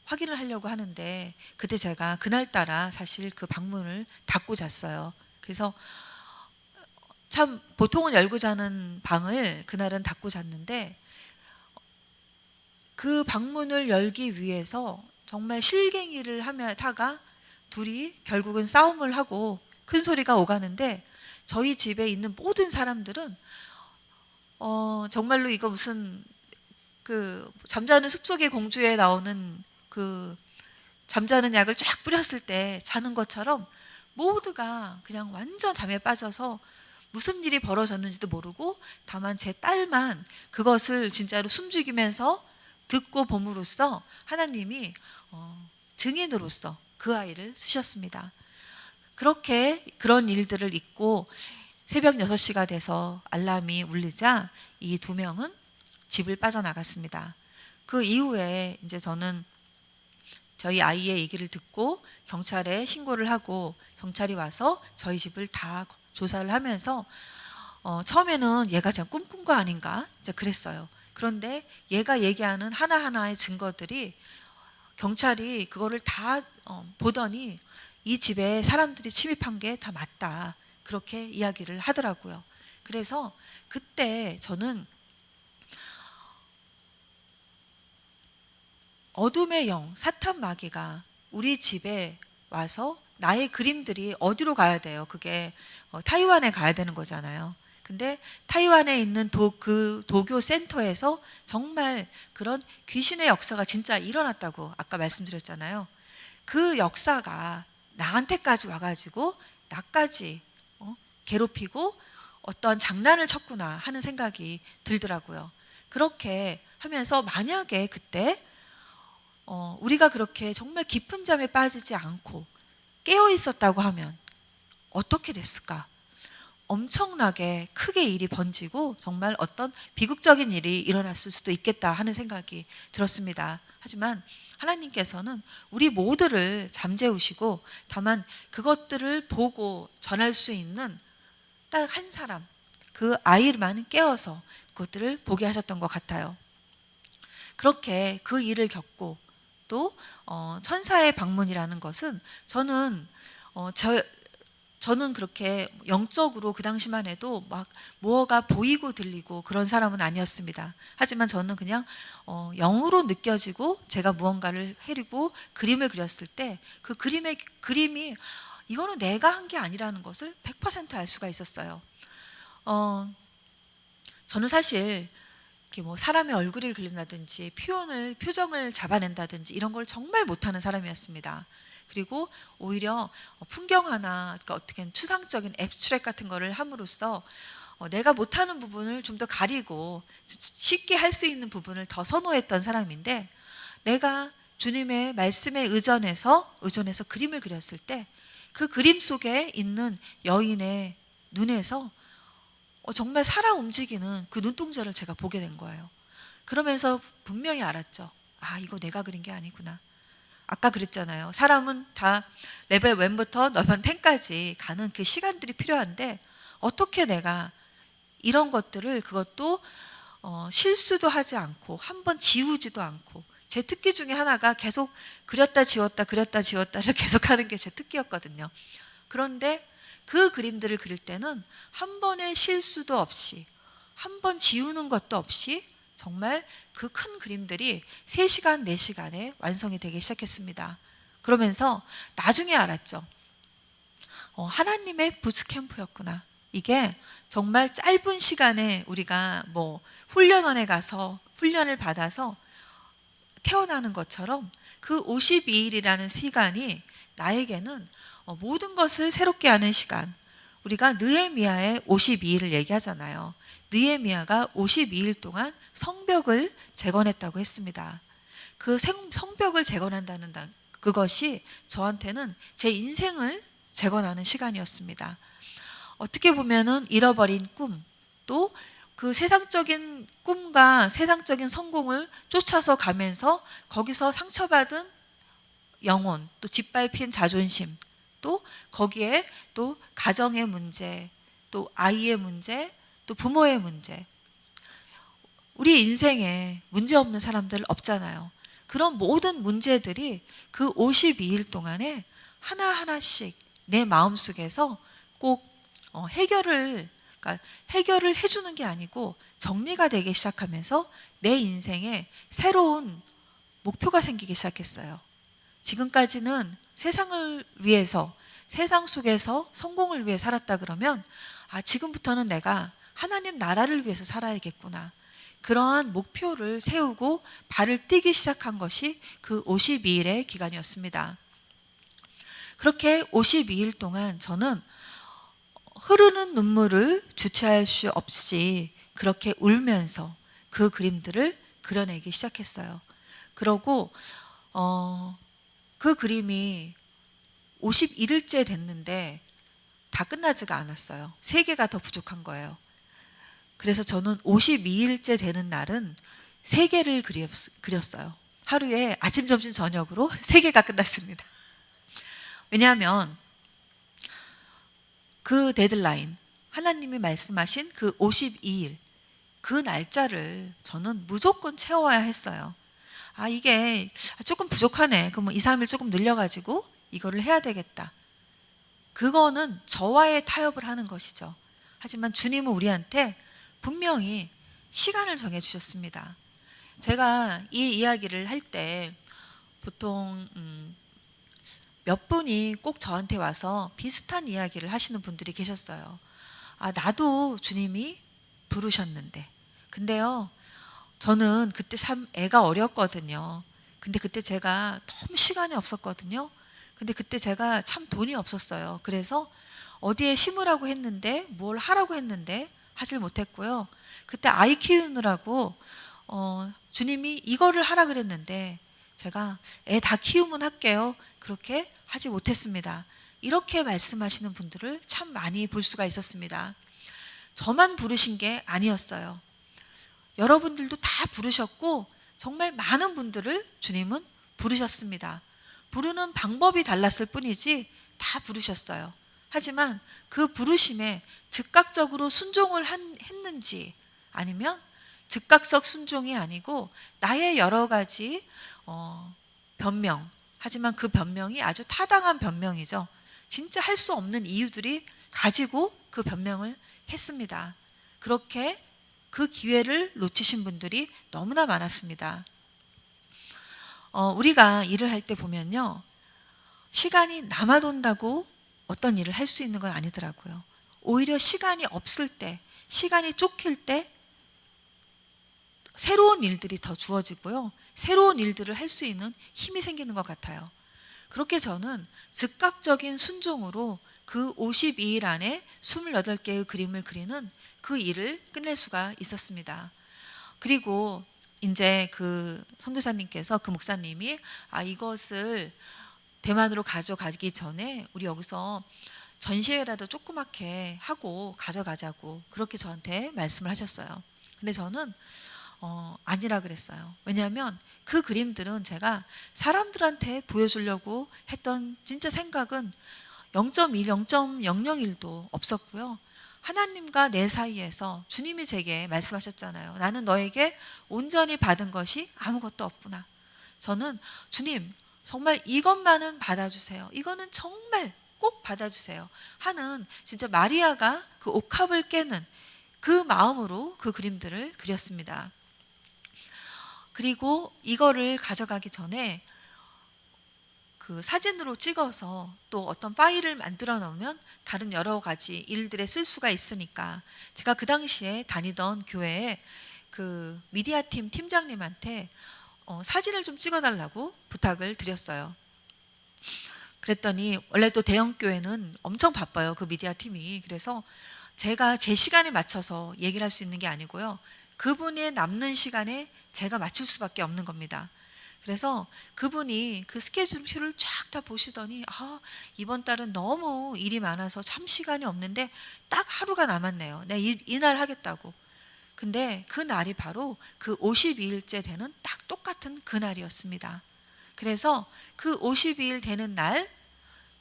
확인을 하려고 하는데 그때 제가 그날따라 사실 그 방문을 닫고 잤어요. 그래서 참 보통은 열고 자는 방을 그날은 닫고 잤는데 그 방문을 열기 위해서 정말 실갱이를 하다가 둘이 결국은 싸움을 하고 큰 소리가 오가는데 저희 집에 있는 모든 사람들은 정말로 이거 무슨 그 잠자는 숲속의 공주에 나오는 그 잠자는 약을 쫙 뿌렸을 때 자는 것처럼 모두가 그냥 완전 잠에 빠져서 무슨 일이 벌어졌는지도 모르고 다만 제 딸만 그것을 진짜로 숨죽이면서 듣고 봄으로써 하나님이 증인으로서 그 아이를 쓰셨습니다. 그렇게 그런 일들을 잊고 새벽 6시가 돼서 알람이 울리자 이 두 명은 집을 빠져나갔습니다. 그 이후에 이제 저는 저희 아이의 얘기를 듣고 경찰에 신고를 하고 경찰이 와서 저희 집을 다 조사를 하면서 처음에는 얘가 그냥 꿈꾼 거 아닌가 이제 그랬어요. 그런데 얘가 얘기하는 하나하나의 증거들이 경찰이 그거를 다 보더니 이 집에 사람들이 침입한 게 다 맞다. 그렇게 이야기를 하더라고요. 그래서 그때 저는 어둠의 영, 사탄 마귀가 우리 집에 와서 나의 그림들이 어디로 가야 돼요? 그게 타이완에 가야 되는 거잖아요. 근데 타이완에 있는 그 도교 센터에서 정말 그런 귀신의 역사가 진짜 일어났다고 아까 말씀드렸잖아요. 그 역사가 나한테까지 와가지고 나까지 괴롭히고 어떤 장난을 쳤구나 하는 생각이 들더라고요. 그렇게 하면서 만약에 그때 우리가 그렇게 정말 깊은 잠에 빠지지 않고 깨어 있었다고 하면 어떻게 됐을까? 엄청나게 크게 일이 번지고 정말 어떤 비극적인 일이 일어났을 수도 있겠다 하는 생각이 들었습니다. 하지만 하나님께서는 우리 모두를 잠재우시고 다만 그것들을 보고 전할 수 있는 딱 한 사람, 그 아이만 깨어서 그것들을 보게 하셨던 것 같아요. 그렇게 그 일을 겪고 또 천사의 방문이라는 것은 저는 그렇게 영적으로 그 당시만 해도 막 뭐가 보이고 들리고 그런 사람은 아니었습니다. 하지만 저는 그냥 영으로 느껴지고 제가 무언가를 해리고 그림을 그렸을 때 그 그림이 이거는 내가 한 게 아니라는 것을 100% 알 수가 있었어요. 저는 사실 이렇게 뭐 사람의 얼굴을 그린다든지 표정을 잡아낸다든지 이런 걸 정말 못하는 사람이었습니다. 그리고 오히려 풍경 하나, 그러니까 어떻게 추상적인 앱스트랙 같은 거를 함으로써 내가 못하는 부분을 좀 더 가리고 쉽게 할 수 있는 부분을 더 선호했던 사람인데 내가 주님의 말씀에 의존해서 그림을 그렸을 때 그 그림 속에 있는 여인의 눈에서 정말 살아 움직이는 그 눈동자를 제가 보게 된 거예요. 그러면서 분명히 알았죠. 아, 이거 내가 그린 게 아니구나. 아까 그랬잖아요. 사람은 다 레벨 1부터 레벨 10까지 가는 그 시간들이 필요한데 어떻게 내가 이런 것들을 그것도 실수도 하지 않고 한번 지우지도 않고 제 특기 중에 하나가 계속 그렸다 지웠다를 계속하는 게 제 특기였거든요. 그런데 그 그림들을 그릴 때는 한 번의 실수도 없이, 한 번 지우는 것도 없이 정말 그 큰 그림들이 3시간, 4시간에 완성이 되기 시작했습니다. 그러면서 나중에 알았죠. 하나님의 부스캠프였구나. 이게 정말 짧은 시간에 우리가 뭐 훈련원에 가서 훈련을 받아서 태어나는 것처럼 그 52일이라는 시간이 나에게는 모든 것을 새롭게 하는 시간. 우리가 느헤미야의 52일을 얘기하잖아요. 느헤미야가 52일 동안 성벽을 재건했다고 했습니다. 그 성벽을 재건한다는 그것이 저한테는 제 인생을 재건하는 시간이었습니다. 어떻게 보면은 잃어버린 꿈, 또 그 세상적인 꿈과 세상적인 성공을 쫓아서 가면서 거기서 상처받은 영혼, 또 짓밟힌 자존심, 또 거기에 또 가정의 문제, 또 아이의 문제, 또 부모의 문제. 우리 인생에 문제 없는 사람들 없잖아요. 그런 모든 문제들이 그 52일 동안에 하나하나씩 내 마음속에서 꼭 해결을 해주는 게 아니고 정리가 되기 시작하면서 내 인생에 새로운 목표가 생기기 시작했어요. 지금까지는 세상을 위해서, 세상 속에서 성공을 위해 살았다 그러면 지금부터는 내가 하나님 나라를 위해서 살아야겠구나. 그러한 목표를 세우고 발을 떼기 시작한 것이 그 52일의 기간이었습니다. 그렇게 52일 동안 저는 흐르는 눈물을 주체할 수 없이 그렇게 울면서 그 그림들을 그려내기 시작했어요. 그러고 그 그림이 51일째 됐는데 다 끝나지가 않았어요. 3개가 더 부족한 거예요. 그래서 저는 52일째 되는 날은 3개를 그렸어요. 하루에 아침, 점심, 저녁으로 3개가 끝났습니다. 왜냐하면 그 데드라인, 하나님이 말씀하신 그 52일, 그 날짜를 저는 무조건 채워야 했어요. 이게 조금 부족하네. 그럼 2, 3일 조금 늘려가지고 이거를 해야 되겠다. 그거는 저와의 타협을 하는 것이죠. 하지만 주님은 우리한테 분명히 시간을 정해주셨습니다. 제가 이 이야기를 할 때 보통 몇 분이 꼭 저한테 와서 비슷한 이야기를 하시는 분들이 계셨어요. 나도 주님이 부르셨는데. 근데요, 저는 그때 참 애가 어렸거든요. 근데 그때 제가 너무 시간이 없었거든요. 근데 그때 제가 참 돈이 없었어요. 그래서 어디에 심으라고 했는데, 뭘 하라고 했는데 하질 못했고요. 그때 아이 키우느라고 주님이 이거를 하라 그랬는데 제가 애 다 키우면 할게요. 그렇게 하지 못했습니다. 이렇게 말씀하시는 분들을 참 많이 볼 수가 있었습니다. 저만 부르신 게 아니었어요. 여러분들도 다 부르셨고 정말 많은 분들을 주님은 부르셨습니다. 부르는 방법이 달랐을 뿐이지 다 부르셨어요. 하지만 그 부르심에 즉각적으로 순종을 했는지 아니면 즉각적 순종이 아니고 나의 여러 가지 변명, 하지만 그 변명이 아주 타당한 변명이죠. 진짜 할 수 없는 이유들이 가지고 그 변명을 했습니다. 그렇게 그 기회를 놓치신 분들이 너무나 많았습니다. 우리가 일을 할 때 보면요, 시간이 남아돈다고 어떤 일을 할 수 있는 건 아니더라고요. 오히려 시간이 없을 때, 시간이 쫓길 때 새로운 일들이 더 주어지고요. 새로운 일들을 할 수 있는 힘이 생기는 것 같아요. 그렇게 저는 즉각적인 순종으로 그 52일 안에 28개의 그림을 그리는 그 일을 끝낼 수가 있었습니다. 그리고 이제 그 선교사님께서, 그 목사님이 이것을 대만으로 가져가기 전에 우리 여기서 전시회라도 조그맣게 하고 가져가자고 그렇게 저한테 말씀을 하셨어요. 근데 저는 아니라 그랬어요. 왜냐하면 그 그림들은 제가 사람들한테 보여주려고 했던 진짜 생각은 0.1, 0.001도 없었고요. 하나님과 내 사이에서 주님이 제게 말씀하셨잖아요. 나는 너에게 온전히 받은 것이 아무것도 없구나. 저는 주님 정말 이것만은 받아주세요. 이거는 정말 꼭 받아주세요 하는 진짜 마리아가 그 옥합을 깨는 그 마음으로 그 그림들을 그렸습니다. 그리고 이거를 가져가기 전에 그 사진으로 찍어서 또 어떤 파일을 만들어 놓으면 다른 여러 가지 일들에 쓸 수가 있으니까 제가 그 당시에 다니던 교회에 그 미디어 팀 팀장님한테 사진을 좀 찍어달라고 부탁을 드렸어요. 그랬더니 원래 또 대형 교회는 엄청 바빠요. 그 미디어 팀이. 그래서 제가 제 시간에 맞춰서 얘기를 할 수 있는 게 아니고요. 그분의 남는 시간에 제가 맞출 수밖에 없는 겁니다. 그래서 그분이 그 스케줄표를 쫙 다 보시더니 이번 달은 너무 일이 많아서 참 시간이 없는데 딱 하루가 남았네요. 내가 이날 하겠다고. 근데 그 날이 바로 그 52일째 되는 딱 똑같은 그 날이었습니다. 그래서 그 52일 되는 날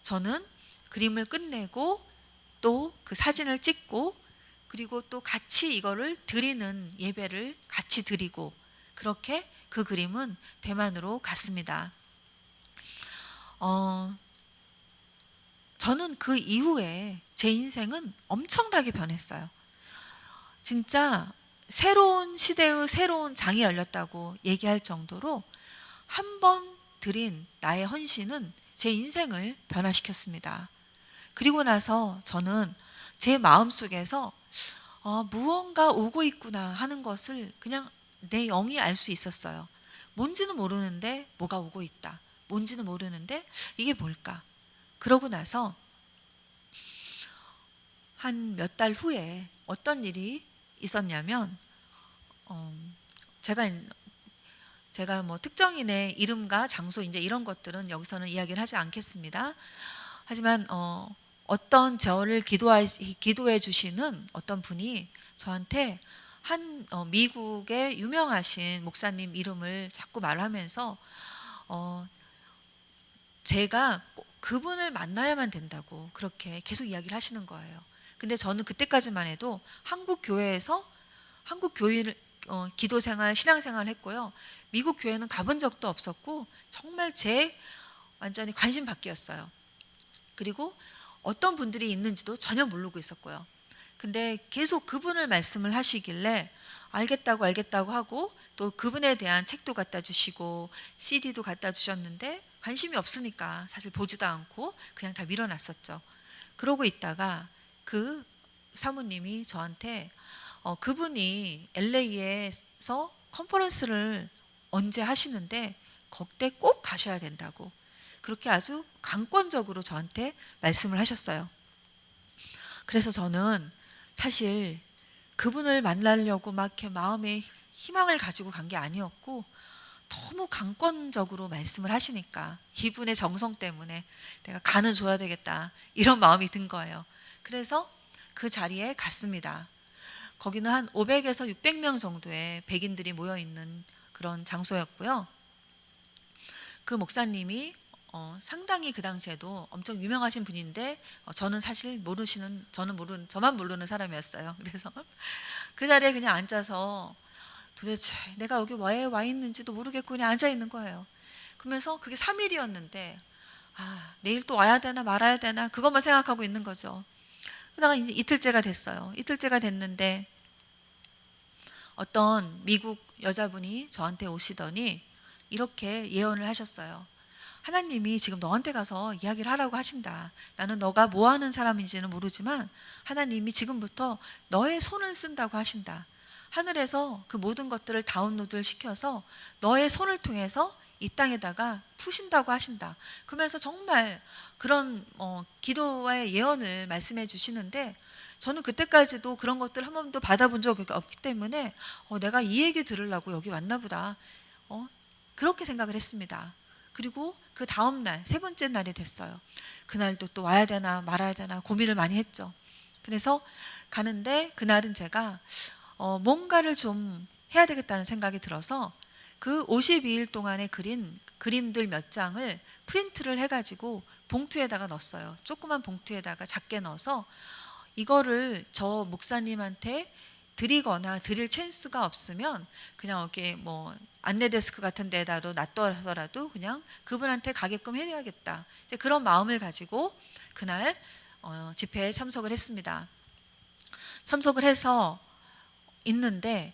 저는 그림을 끝내고 또 그 사진을 찍고 그리고 또 같이 이거를 드리는 예배를 같이 드리고 그렇게 그 그림은 대만으로 갔습니다. 저는 그 이후에 제 인생은 엄청나게 변했어요. 진짜 새로운 시대의 새로운 장이 열렸다고 얘기할 정도로 한 번 드린 나의 헌신은 제 인생을 변화시켰습니다. 그리고 나서 저는 제 마음속에서 무언가 오고 있구나 하는 것을 그냥 내 영이 알 수 있었어요. 뭔지는 모르는데 뭐가 오고 있다. 뭔지는 모르는데 이게 뭘까? 그러고 나서 한 몇 달 후에 어떤 일이 있었냐면 제가 뭐 특정인의 이름과 장소 이제 이런 것들은 여기서는 이야기를 하지 않겠습니다. 하지만 어떤 저를 기도해 주시는 어떤 분이 저한테 한 미국의 유명하신 목사님 이름을 자꾸 말하면서 제가 꼭 그분을 만나야만 된다고 그렇게 계속 이야기를 하시는 거예요. 근데 저는 그때까지만 해도 한국 교회에서 한국 교회를 기도 생활, 신앙 생활을 했고요. 미국 교회는 가본 적도 없었고 정말 제 완전히 관심 밖이었어요. 그리고 어떤 분들이 있는지도 전혀 모르고 있었고요. 근데 계속 그분을 말씀을 하시길래 알겠다고 하고 또 그분에 대한 책도 갖다 주시고 CD도 갖다 주셨는데 관심이 없으니까 사실 보지도 않고 그냥 다 밀어놨었죠. 그러고 있다가 그 사모님이 저한테 그분이 LA에서 컨퍼런스를 언제 하시는데 그때 꼭 가셔야 된다고 그렇게 아주 강권적으로 저한테 말씀을 하셨어요. 그래서 저는 사실 그분을 만나려고 막 이렇게 마음에 희망을 가지고 간 게 아니었고 너무 강권적으로 말씀을 하시니까 이분의 정성 때문에 내가 간은 줘야 되겠다 이런 마음이 든 거예요. 그래서 그 자리에 갔습니다. 거기는 한 500에서 600명 정도의 백인들이 모여 있는 그런 장소였고요. 그 목사님이 상당히 그 당시에도 엄청 유명하신 분인데 저는 사실 저만 모르는 사람이었어요. 그래서 그 자리에 그냥 앉아서 도대체 내가 여기 왜 와 있는지도 모르겠고 그냥 앉아 있는 거예요. 그러면서 그게 3일이었는데 내일 또 와야 되나 말아야 되나 그것만 생각하고 있는 거죠. 그러다가 이제 이틀째가 됐어요. 이틀째가 됐는데 어떤 미국 여자분이 저한테 오시더니 이렇게 예언을 하셨어요. 하나님이 지금 너한테 가서 이야기를 하라고 하신다. 나는 너가 뭐 하는 사람인지는 모르지만 하나님이 지금부터 너의 손을 쓴다고 하신다. 하늘에서 그 모든 것들을 다운로드를 시켜서 너의 손을 통해서 이 땅에다가 푸신다고 하신다. 그러면서 정말 그런 기도와의 예언을 말씀해 주시는데 저는 그때까지도 그런 것들 한 번도 받아본 적이 없기 때문에 내가 이 얘기 들으려고 여기 왔나 보다. 그렇게 생각을 했습니다. 그리고 그 다음 날, 세 번째 날이 됐어요. 그날도 또 와야 되나 말아야 되나 고민을 많이 했죠. 그래서 가는데 그날은 제가 뭔가를 좀 해야 되겠다는 생각이 들어서 그 52일 동안에 그린 그림들 몇 장을 프린트를 해가지고 봉투에다가 넣었어요. 조그만 봉투에다가 작게 넣어서 이거를 저 목사님한테 드리거나 드릴 찬스가 없으면 그냥 이렇게 뭐 안내 데스크 같은 데다도 놔둬서라도 그냥 그분한테 가게끔 해야겠다. 이제 그런 마음을 가지고 그날 집회에 참석을 했습니다. 참석을 해서 있는데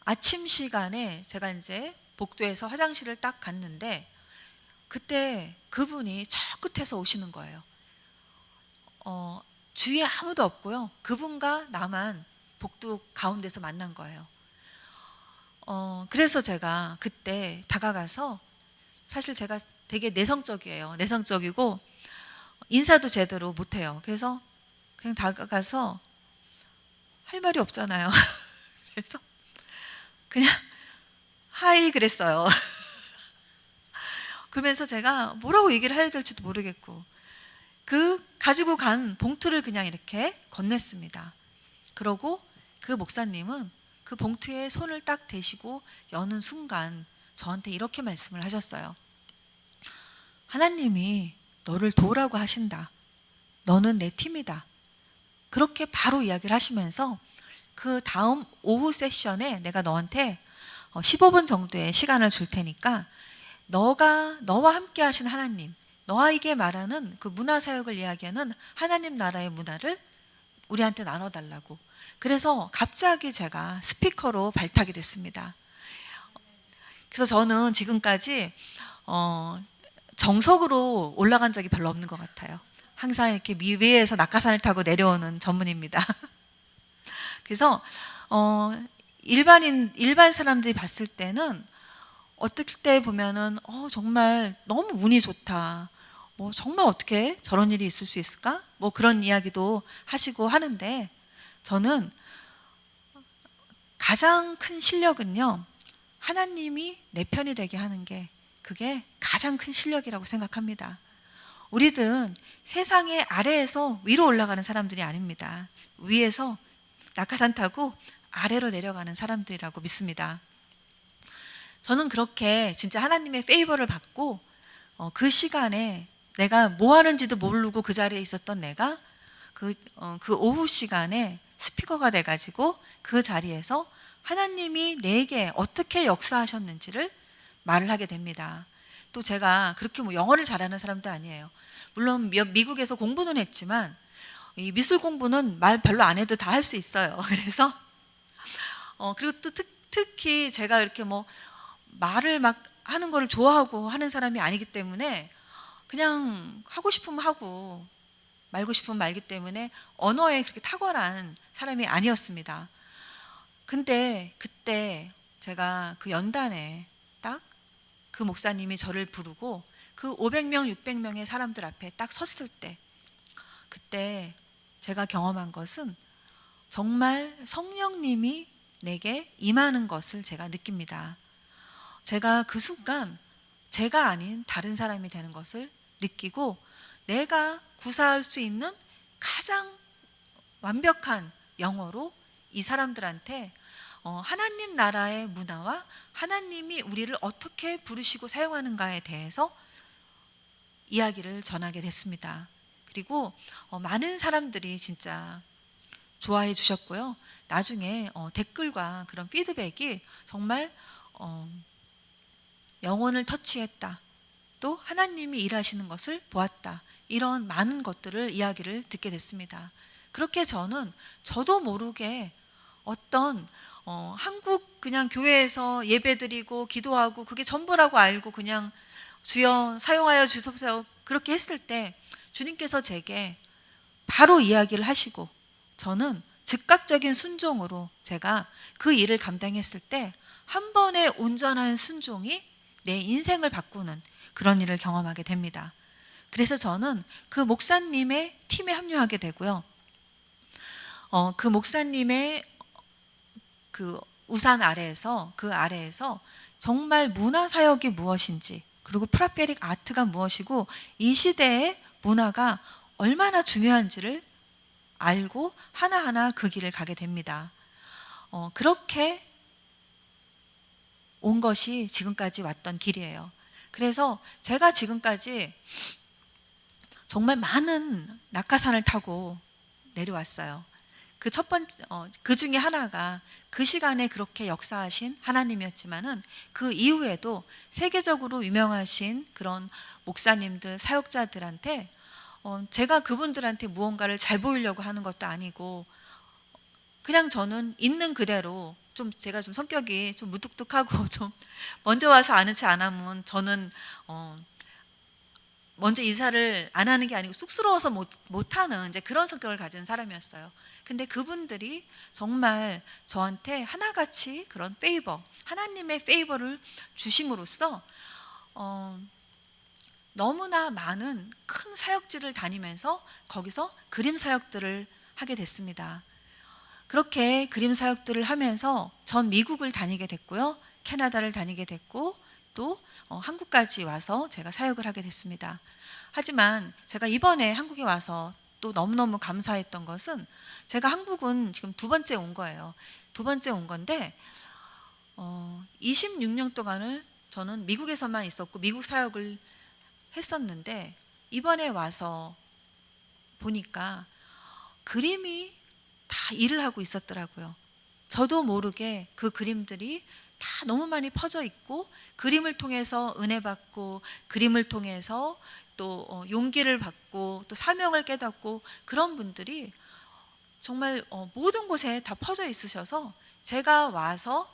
아침 시간에 제가 이제 복도에서 화장실을 딱 갔는데 그때 그분이 저 끝에서 오시는 거예요. 주위에 아무도 없고요. 그분과 나만 복도 가운데서 만난 거예요. 그래서 제가 그때 다가가서 사실 제가 되게 내성적이에요. 내성적이고 인사도 제대로 못해요. 그래서 그냥 다가가서 할 말이 없잖아요. 그래서 그냥 하이 그랬어요. 그러면서 제가 뭐라고 얘기를 해야 될지도 모르겠고 그 가지고 간 봉투를 그냥 이렇게 건넸습니다. 그러고 그 목사님은 그 봉투에 손을 딱 대시고 여는 순간 저한테 이렇게 말씀을 하셨어요. 하나님이 너를 도우라고 하신다. 너는 내 팀이다. 그렇게 바로 이야기를 하시면서 그 다음 오후 세션에 내가 너한테 15분 정도의 시간을 줄 테니까 너와 함께 하신 하나님, 너에게 말하는 그 문화사역을 이야기하는 하나님 나라의 문화를 우리한테 나눠달라고. 그래서 갑자기 제가 스피커로 발탁이 됐습니다. 그래서 저는 지금까지 정석으로 올라간 적이 별로 없는 것 같아요. 항상 이렇게 위에서 낙하산을 타고 내려오는 전문입니다. 그래서 일반 사람들이 봤을 때는 어떨 때 보면은 정말 너무 운이 좋다. 뭐 정말 어떻게 저런 일이 있을 수 있을까? 뭐 그런 이야기도 하시고 하는데 저는 가장 큰 실력은요. 하나님이 내 편이 되게 하는 게 그게 가장 큰 실력이라고 생각합니다. 우리들은 세상의 아래에서 위로 올라가는 사람들이 아닙니다. 위에서 낙하산 타고 아래로 내려가는 사람들이라고 믿습니다. 저는 그렇게 진짜 하나님의 페이버를 받고 그 시간에 내가 뭐 하는지도 모르고 그 자리에 있었던 내가 그 오후 시간에 스피커가 돼가지고 그 자리에서 하나님이 내게 어떻게 역사하셨는지를 말을 하게 됩니다. 또 제가 그렇게 뭐 영어를 잘하는 사람도 아니에요. 물론 미국에서 공부는 했지만 이 미술 공부는 말 별로 안 해도 다 할 수 있어요. 그래서 그리고 또 특히 제가 이렇게 뭐 말을 막 하는 거를 좋아하고 하는 사람이 아니기 때문에 그냥 하고 싶으면 하고 말고 싶으면 말기 때문에 언어에 그렇게 탁월한 사람이 아니었습니다. 근데 그때 제가 그 연단에 딱 그 목사님이 저를 부르고 그 500명, 600명의 사람들 앞에 딱 섰을 때 그때 제가 경험한 것은 정말 성령님이 내게 임하는 것을 제가 느낍니다. 제가 그 순간 제가 아닌 다른 사람이 되는 것을 느끼고 내가 구사할 수 있는 가장 완벽한 영어로 이 사람들한테 하나님 나라의 문화와 하나님이 우리를 어떻게 부르시고 사용하는가에 대해서 이야기를 전하게 됐습니다. 그리고 많은 사람들이 진짜 좋아해 주셨고요. 나중에 댓글과 그런 피드백이 정말 영혼을 터치했다. 또 하나님이 일하시는 것을 보았다. 이런 많은 것들을 이야기를 듣게 됐습니다. 그렇게 저도 모르게 어떤 한국 그냥 교회에서 예배드리고 기도하고 그게 전부라고 알고 그냥 주여 사용하여 주옵소서 그렇게 했을 때 주님께서 제게 바로 이야기를 하시고 저는 즉각적인 순종으로 제가 그 일을 감당했을 때 한 번의 온전한 순종이 내 인생을 바꾸는 그런 일을 경험하게 됩니다. 그래서 저는 그 목사님의 팀에 합류하게 되고요. 그 목사님의 그 우산 아래에서 그 아래에서 정말 문화사역이 무엇인지 그리고 프라페릭 아트가 무엇이고 이 시대의 문화가 얼마나 중요한지를 알고 하나하나 그 길을 가게 됩니다. 그렇게 온 것이 지금까지 왔던 길이에요. 그래서 제가 지금까지 정말 많은 낙하산을 타고 내려왔어요. 그 첫 번째 그 중에 하나가 그 시간에 그렇게 역사하신 하나님이었지만은 그 이후에도 세계적으로 유명하신 그런 목사님들, 사역자들한테 제가 그분들한테 무언가를 잘 보이려고 하는 것도 아니고 그냥 저는 있는 그대로 좀 제가 좀 성격이 좀 무뚝뚝하고 좀 먼저 와서 아는 체 안 하면 저는 먼저 인사를 안 하는 게 아니고 쑥스러워서 못하는 이제 그런 성격을 가진 사람이었어요. 근데 그분들이 정말 저한테 하나같이 그런 페이버, 하나님의 페이버를 주심으로써 너무나 많은 큰 사역지를 다니면서 거기서 그림 사역들을 하게 됐습니다. 그렇게 그림 사역들을 하면서 전 미국을 다니게 됐고요. 캐나다를 다니게 됐고 또 한국까지 와서 제가 사역을 하게 됐습니다. 하지만 제가 이번에 한국에 와서 또 너무너무 감사했던 것은 제가 한국은 지금 두 번째 온 거예요. 두 번째 온 건데 26년 동안을 저는 미국에서만 있었고 미국 사역을 했었는데 이번에 와서 보니까 그림이 다 일을 하고 있었더라고요. 저도 모르게 그 그림들이 다 너무 많이 퍼져 있고 그림을 통해서 은혜 받고 그림을 통해서 또 용기를 받고 또 사명을 깨닫고 그런 분들이 정말 모든 곳에 다 퍼져 있으셔서 제가 와서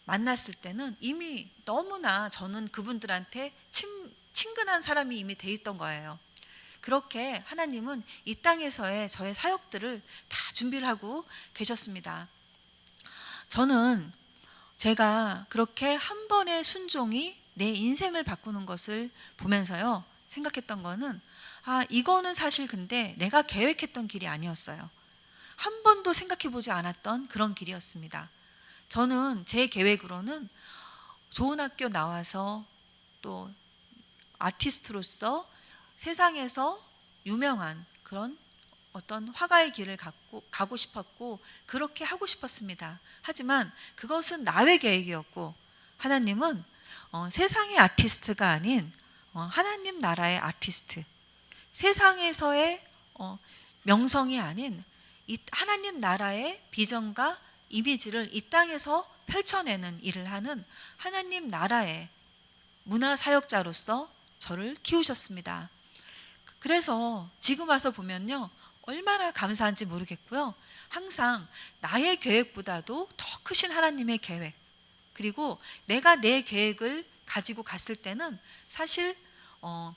만났을 때는 이미 너무나 저는 그분들한테 친근한 사람이 이미 돼 있던 거예요. 그렇게 하나님은 이 땅에서의 저의 사역들을 다 준비를 하고 계셨습니다. 저는 제가 그렇게 한 번의 순종이 내 인생을 바꾸는 것을 보면서요 생각했던 거는 이거는 사실 근데 내가 계획했던 길이 아니었어요. 한 번도 생각해 보지 않았던 그런 길이었습니다. 저는 제 계획으로는 좋은 학교 나와서 또 아티스트로서 세상에서 유명한 그런 어떤 화가의 길을 가고 싶었고 그렇게 하고 싶었습니다. 하지만 그것은 나의 계획이었고 하나님은 세상의 아티스트가 아닌 하나님 나라의 아티스트, 세상에서의 명성이 아닌 이 하나님 나라의 비전과 이미지를 이 땅에서 펼쳐내는 일을 하는 하나님 나라의 문화사역자로서 저를 키우셨습니다. 그래서 지금 와서 보면요 얼마나 감사한지 모르겠고요. 항상 나의 계획보다도 더 크신 하나님의 계획, 그리고 내가 내 계획을 가지고 갔을 때는 사실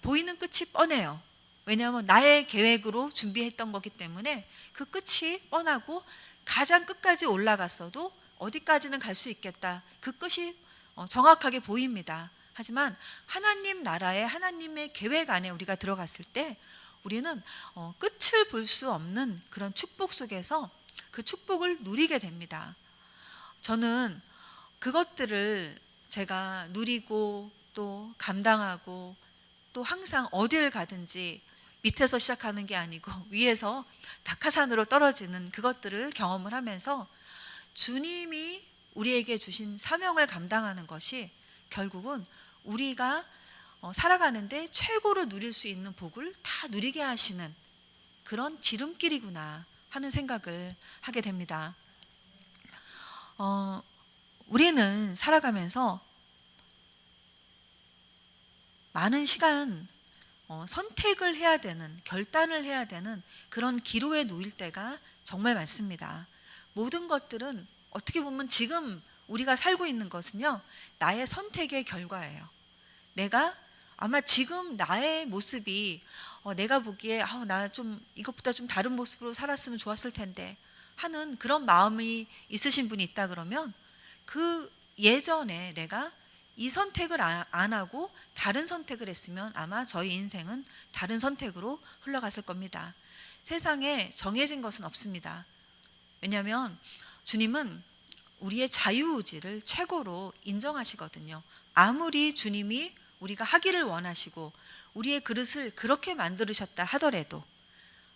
보이는 끝이 뻔해요. 왜냐하면 나의 계획으로 준비했던 거기 때문에 그 끝이 뻔하고 가장 끝까지 올라갔어도 어디까지는 갈 수 있겠다. 그 끝이 정확하게 보입니다. 하지만 하나님 나라의 하나님의 계획 안에 우리가 들어갔을 때 우리는 끝을 볼 수 없는 그런 축복 속에서 그 축복을 누리게 됩니다. 저는 그것들을 제가 누리고 또 감당하고 또 항상 어디를 가든지 밑에서 시작하는 게 아니고 위에서 낙하산으로 떨어지는 그것들을 경험을 하면서 주님이 우리에게 주신 사명을 감당하는 것이 결국은 우리가 살아가는데 최고로 누릴 수 있는 복을 다 누리게 하시는 그런 지름길이구나 하는 생각을 하게 됩니다. 우리는 살아가면서 많은 시간 선택을 해야 되는, 결단을 해야 되는 그런 기로에 놓일 때가 정말 많습니다. 모든 것들은 어떻게 보면 지금 우리가 살고 있는 것은요 나의 선택의 결과예요. 내가 아마 지금 나의 모습이 내가 보기에 나 좀 이것보다 좀 다른 모습으로 살았으면 좋았을 텐데 하는 그런 마음이 있으신 분이 있다 그러면 그 예전에 내가 이 선택을 안 하고 다른 선택을 했으면 아마 저희 인생은 다른 선택으로 흘러갔을 겁니다. 세상에 정해진 것은 없습니다. 왜냐하면 주님은 우리의 자유의지를 최고로 인정하시거든요. 아무리 주님이 우리가 하기를 원하시고 우리의 그릇을 그렇게 만들으셨다 하더라도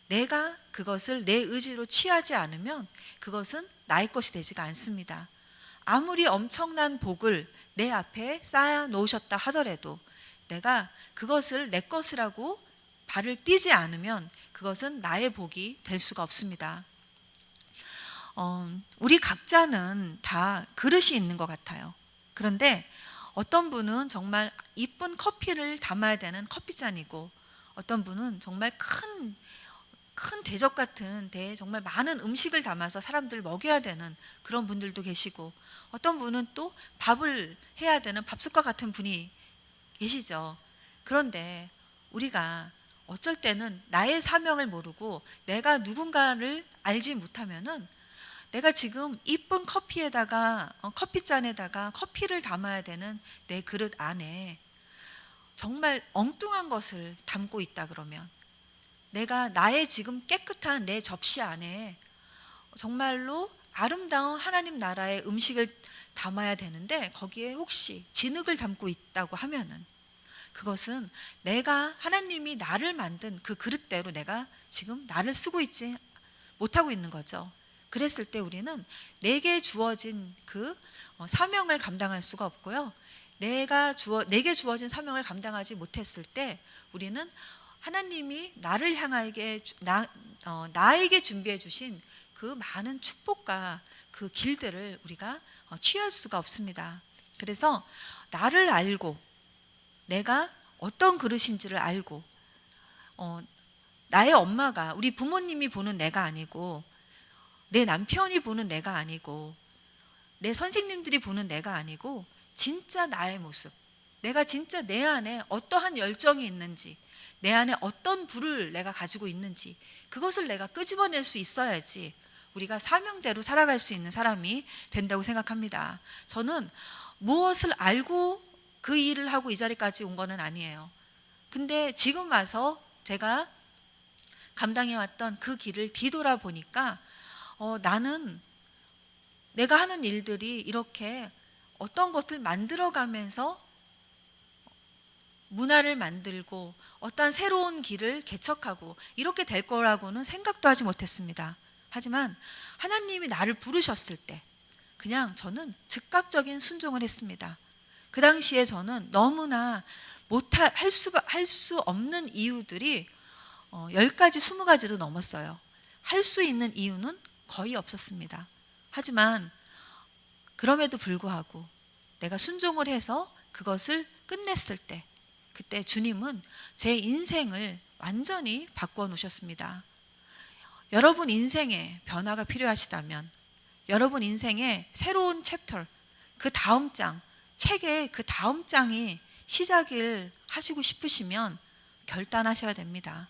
내가 그것을 내 의지로 취하지 않으면 그것은 나의 것이 되지가 않습니다. 아무리 엄청난 복을 내 앞에 쌓아 놓으셨다 하더라도 내가 그것을 내 것이라고 발을 떼지 않으면 그것은 나의 복이 될 수가 없습니다. 우리 각자는 다 그릇이 있는 것 같아요. 그런데 어떤 분은 정말 이쁜 커피를 담아야 되는 커피잔이고, 어떤 분은 정말 큰 대접 같은 데에 정말 많은 음식을 담아서 사람들 먹여야 되는 그런 분들도 계시고, 어떤 분은 또 밥을 해야 되는 밥솥과 같은 분이 계시죠. 그런데 우리가 어쩔 때는 나의 사명을 모르고 내가 누군가를 알지 못하면은 내가 지금 이쁜 커피에다가 커피잔에다가 커피를 담아야 되는 내 그릇 안에 정말 엉뚱한 것을 담고 있다 그러면, 내가 나의 지금 깨끗한 내 접시 안에 정말로 아름다운 하나님 나라의 음식을 담아야 되는데 거기에 혹시 진흙을 담고 있다고 하면은, 그것은 내가 하나님이 나를 만든 그 그릇대로 내가 지금 나를 쓰고 있지 못하고 있는 거죠. 그랬을 때 우리는 내게 주어진 그 사명을 감당할 수가 없고요. 내게 주어진 사명을 감당하지 못했을 때 우리는 하나님이 나를 향하게 나에게 준비해 주신 그 많은 축복과 그 길들을 우리가 취할 수가 없습니다. 그래서 나를 알고 내가 어떤 그릇인지를 알고, 나의 엄마가, 우리 부모님이 보는 내가 아니고, 내 남편이 보는 내가 아니고, 내 선생님들이 보는 내가 아니고, 진짜 나의 모습, 내가 진짜 내 안에 어떠한 열정이 있는지, 내 안에 어떤 불을 내가 가지고 있는지, 그것을 내가 끄집어낼 수 있어야지 우리가 사명대로 살아갈 수 있는 사람이 된다고 생각합니다. 저는 무엇을 알고 그 일을 하고 이 자리까지 온 거는 아니에요. 근데 지금 와서 제가 감당해왔던 그 길을 뒤돌아보니까 나는 내가 하는 일들이 이렇게 어떤 것을 만들어가면서 문화를 만들고 어떤 새로운 길을 개척하고 이렇게 될 거라고는 생각도 하지 못했습니다. 하지만 하나님이 나를 부르셨을 때 그냥 저는 즉각적인 순종을 했습니다. 그 당시에 저는 너무나 할 수 없는 이유들이 10가지, 20가지도 넘었어요. 할 수 있는 이유는 거의 없었습니다. 하지만 그럼에도 불구하고 내가 순종을 해서 그것을 끝냈을 때, 그때 주님은 제 인생을 완전히 바꿔 놓으셨습니다. 여러분 인생에 변화가 필요하시다면, 여러분 인생에 새로운 챕터, 그 다음 장, 책의 그 다음 장이 시작을 하시고 싶으시면 결단하셔야 됩니다.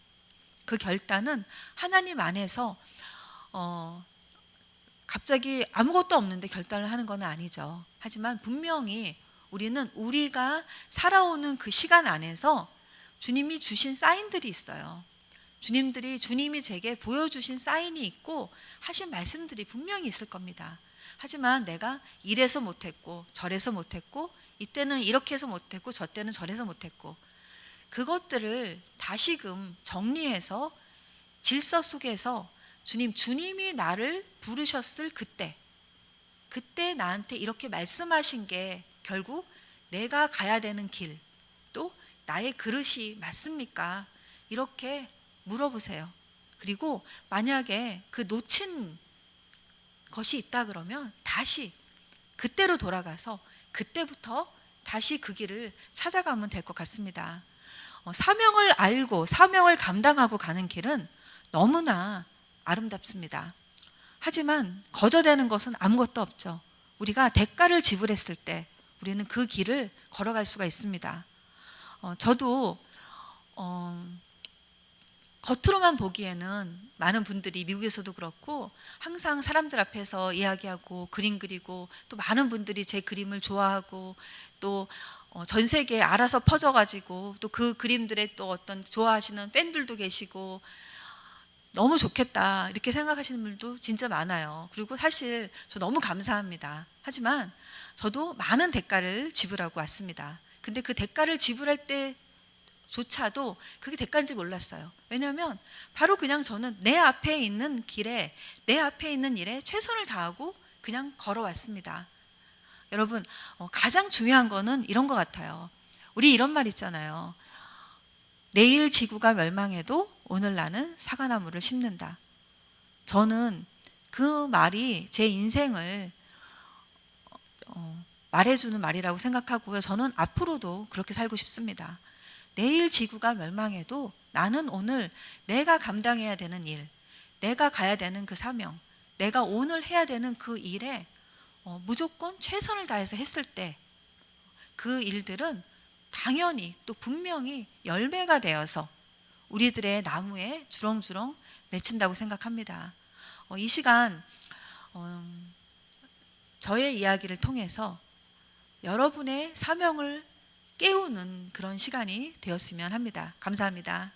그 결단은 하나님 안에서 갑자기 아무것도 없는데 결단을 하는 건 아니죠. 하지만 분명히 우리가 살아오는 그 시간 안에서 주님이 주신 사인들이 있어요. 주님이 제게 보여주신 사인이 있고 하신 말씀들이 분명히 있을 겁니다. 하지만 내가 이래서 못했고 저래서 못했고 이때는 이렇게 해서 못했고 저 때는 저래서 못했고, 그것들을 다시금 정리해서 질서 속에서 주님이 나를 부르셨을 그때 나한테 이렇게 말씀하신 게 결국 내가 가야 되는 길, 또 나의 그릇이 맞습니까? 이렇게 물어보세요. 그리고 만약에 그 놓친 것이 있다 그러면 다시 그때로 돌아가서 그때부터 다시 그 길을 찾아가면 될 것 같습니다. 사명을 알고 사명을 감당하고 가는 길은 너무나 아름답습니다. 하지만 거저되는 것은 아무것도 없죠. 우리가 대가를 지불했을 때 우리는 그 길을 걸어갈 수가 있습니다. 저도 겉으로만 보기에는 많은 분들이 미국에서도 그렇고 항상 사람들 앞에서 이야기하고 그림 그리고 또 많은 분들이 제 그림을 좋아하고 또 전 세계에 알아서 퍼져가지고 또 그 그림들의 또 어떤 좋아하시는 팬들도 계시고 너무 좋겠다 이렇게 생각하시는 분들도 진짜 많아요. 그리고 사실 저 너무 감사합니다. 하지만 저도 많은 대가를 지불하고 왔습니다. 근데 그 대가를 지불할 때조차도 그게 대가인지 몰랐어요. 왜냐하면 바로 그냥 저는 내 앞에 있는 길에, 내 앞에 있는 일에 최선을 다하고 그냥 걸어왔습니다. 여러분, 가장 중요한 거는 이런 것 같아요. 우리 이런 말 있잖아요. 내일 지구가 멸망해도 오늘 나는 사과나무를 심는다. 저는 그 말이 제 인생을 말해주는 말이라고 생각하고요. 저는 앞으로도 그렇게 살고 싶습니다. 내일 지구가 멸망해도 나는 오늘 내가 감당해야 되는 일, 내가 가야 되는 그 사명, 내가 오늘 해야 되는 그 일에 무조건 최선을 다해서 했을 때 그 일들은 당연히 또 분명히 열매가 되어서 우리들의 나무에 주렁주렁 맺힌다고 생각합니다. 이 시간 저의 이야기를 통해서 여러분의 사명을 깨우는 그런 시간이 되었으면 합니다. 감사합니다.